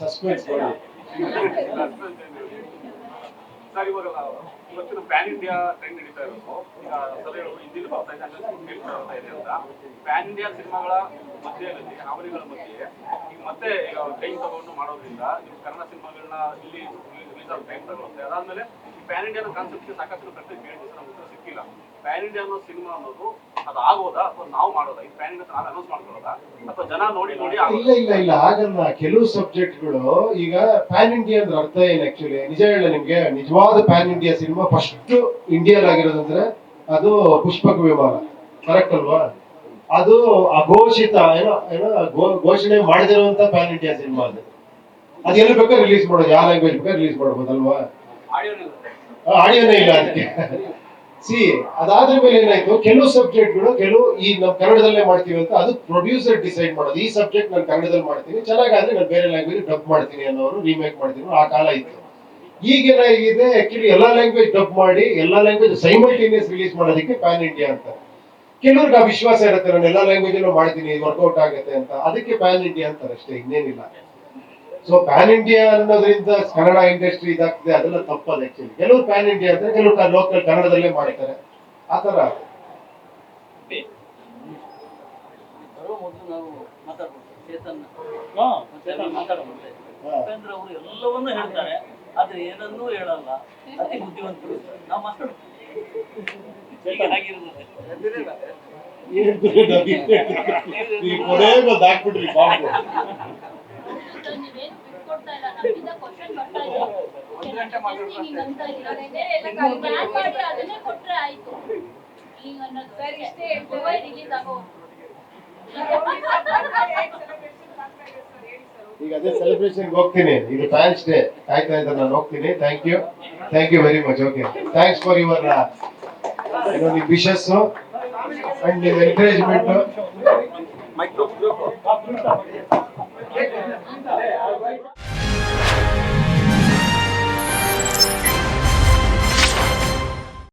ಸಸ್ಪೆನ್ಸ್ ಮಾಡಿ. ಸರ್ ಇವಾಗ ಇವತ್ತಿನ ಪ್ಯಾನ್ ಇಂಡಿಯಾ ಟ್ರೆಂಡ್ ನಡೀತಾ ಇರೋದು, ಈಗ ಸರ್ ಹೇಳೋದು ಹಿಂದಿಲಿ ಬರ್ತಾ ಇದೆ ಅಂತ ಪ್ಯಾನ್ ಇಂಡಿಯಾ ಸಿನಿಮಾಗಳ ಮಧ್ಯದಲ್ಲಿ ಹಾವಳಿಗಳ ಮಧ್ಯೆ ಈಗ ಮತ್ತೆ ಈಗ ಟೈಮ್ ತಗೊಂಡು ಮಾಡೋದ್ರಿಂದ ನೀವು ಕನ್ನಡ ಸಿನಿಮಾಗಳನ್ನ ಇಲ್ಲಿ ರಿಲೀಸ್ ಆಗೋ ಟೈಮ್ ತಗೊಳುತ್ತೆ. ಅದಾದ್ಮೇಲೆ ಈ ಪ್ಯಾನ್ ಇಂಡಿಯಾದ ಕಾನ್ಸೆಪ್ಟ್ಗೆ ಸಾಕಷ್ಟು ಪ್ರಶ್ನೆ ಕೇಳಿದ್ರೆ ನಮ್ಗೆ ಉತ್ತರ ಸಿಕ್ಕಿಲ್ಲ. ಪ್ಯಾನ್ ಇಂಡಿಯಾ ಅನ್ನೋ ಸಿನಿಮಾ ಅನ್ನೋದು ಅದು ಆಗೋದಾ ಅಥವಾ ನಾವು ಮಾಡೋದಾ? ಈ ಪ್ಯಾನ್ ಇಂಡಿಯಾ ನಾವು ಅನೌನ್ಸ್ ಮಾಡ್ಕೊಳ್ಳೋದಾ ಅಥವಾ ಜನ ನೋಡಿ ನೋಡಿ ಇಲ್ಲ ಆಗಲ್ಲ. ಕೆಲವು ಸಬ್ಜೆಕ್ಟ್ಗಳು ಈಗ ಪ್ಯಾನ್ ಇಂಡಿಯಾ ಅಂದ್ರೆ ಅರ್ಥ ಏನು ಆಕ್ಚುಲಿ ನಿಜ ಹೇಳ ನಿಮ್ಗೆ. ನಿಜವಾದ ಪ್ಯಾನ್ ಇಂಡಿಯಾ ಸಿನಿಮಾ ಫಸ್ಟ್ ಇಂಡಿಯಾಲ್ ಆಗಿರೋದಂದ್ರೆ ಅದು ಪುಷ್ಪಕ ವಿಮಾನ, ಕರೆಕ್ಟ್ ಅಲ್ವಾ? ಅದು ಅಘೋಷಿತ ಘೋಷಣೆ ಮಾಡದಿರುವಂತ ಪ್ಯಾನ್ ಇಂಡಿಯಾ ಸಿನಿಮಾ. ಅದು ಎಲ್ಲಿ ಬೇಕಾದ್ರೆ ರಿಲೀಸ್ ಮಾಡೋದು, ಯಾವ ಲ್ಯಾಂಗ್ವೇಜ್ ಬೇಕಾದ್ರೆ ರಿಲೀಸ್ ಮಾಡ್ಬೋದಲ್ವಾ? ಆಡಿಯೋನೇ ಇಲ್ಲ ಅದಕ್ಕೆ. ಅದಾದ್ರ ಮೇಲೆ ಏನಾಯ್ತು, ಕೆಲವು ಸಬ್ಜೆಕ್ಟ್ಗಳು ಈ ನಾವು ಕನ್ನಡದಲ್ಲೇ ಮಾಡ್ತೀವಿ ಅಂತ ಅದು ಪ್ರೊಡ್ಯೂಸರ್ ಡಿಸೈಡ್ ಮಾಡೋದು. ಈ ಸಬ್ಜೆಕ್ಟ್ ನಾನು ಕನ್ನಡದಲ್ಲಿ ಮಾಡ್ತೀನಿ, ಚೆನ್ನಾಗಾದ್ರೆ ನಾನು ಬೇರೆ ಲ್ಯಾಂಗ್ವೇಜ್ ಡಬ್ ಮಾಡ್ತೀನಿ ಅನ್ನೋರು, ರೀಮೇಕ್ ಮಾಡ್ತೀನಿ. ಆ ಕಾಲ ಇತ್ತು. ಈಗೇನಾಗಿದೆ, ಆಕ್ಚುಲಿ ಎಲ್ಲಾ ಲ್ಯಾಂಗ್ವೇಜ್ ಡಬ್ ಮಾಡಿ ಎಲ್ಲಾ ಲ್ಯಾಂಗ್ವೇಜ್ ಸೈಮಲ್ಟೇನಿಯಸ್ ರಿಲೀಸ್ ಮಾಡೋದಕ್ಕೆ ಪ್ಯಾನ್ ಇಂಡಿಯಾ ಅಂತ. ಕೆಲವ್ರಿಗೆ ಆ ವಿಶ್ವಾಸ ಇರುತ್ತೆ, ನಾನು ಎಲ್ಲಾ ಲ್ಯಾಂಗ್ವೇಜ್ ಅಲ್ಲೂ ಮಾಡ್ತೀನಿ, ವರ್ಕೌಟ್ ಆಗುತ್ತೆ ಅಂತ, ಅದಕ್ಕೆ ಪ್ಯಾನ್ ಇಂಡಿಯಾ ಅಂತಾರೆ ಅಷ್ಟೇ, ಇನ್ನೇನಿಲ್ಲ. ಸೊ ಪ್ಯಾನ್ ಇಂಡಿಯಾ ಅನ್ನೋದ್ರಿಂದ ಕನ್ನಡ ಇಂಡಸ್ಟ್ರಿ ಇದಾಗ್ತದೆ, ಅದೆಲ್ಲ ತಪ್ಪಲ್ಲ ಆಕ್ಚುಲಿ. ಕೆಲವರು ಪ್ಯಾನ್ ಇಂಡಿಯಾ ಅಂತ, ಕೆಲವರು ಲೋಕಲ್ ಕನ್ನಡದಲ್ಲೇ ಮಾಡ್ತಾರೆ, ಆತರ. ಮೊದಲು ನಾವು ಮಾತಾಡ್ಬೋದು, ಚೇತನ್ ಮಾತಾಡ್ಬೋದು. ಉಪೇಂದ್ರ ಅವರು ಎಲ್ಲವನ್ನೂ ಹೇಳ್ತಾರೆ, ಆದ್ರೆ ಏನನ್ನೂ ಹೇಳಲ್ಲ. ಅತಿ ಬುದ್ಧಿವಂತರು. ನಾವು ಮಾತಾಡ್ತೀವಿ. ನೀವೇನು ಬಿಟ್ಕೊಡ್ತಾ ಇಲ್ಲ, ನಮ್ಮಿಂದ ಕ್ವಶನ್ ಬರ್ತಾ ಇದೆ. ಅದನ್ನೇ ಕೊಟ್ರೆ ಆಯ್ತು. ಈಗ ಅನ್ನೋದು ರಿಲೀಸ್ ಆಗೋ ಈಗ ಅದೇ ಸೆಲೆಬ್ರೇಷನ್ ಹೋಗ್ತೀನಿ. ಈಗ ಫ್ಯಾನ್ಸ್ ಡೇ ಆಯ್ತಾ ಇದ್ದಾರೆ, ನಾನು ಹೋಗ್ತೀನಿ. Thank you very much. Okay, thanks for your ನಿಮ್ಮ ವಿಶಸ್ ಅಂಡ್ ನಿಮ್ಮ ಎನ್ಕರೇಜ್ಮೆಂಟ್.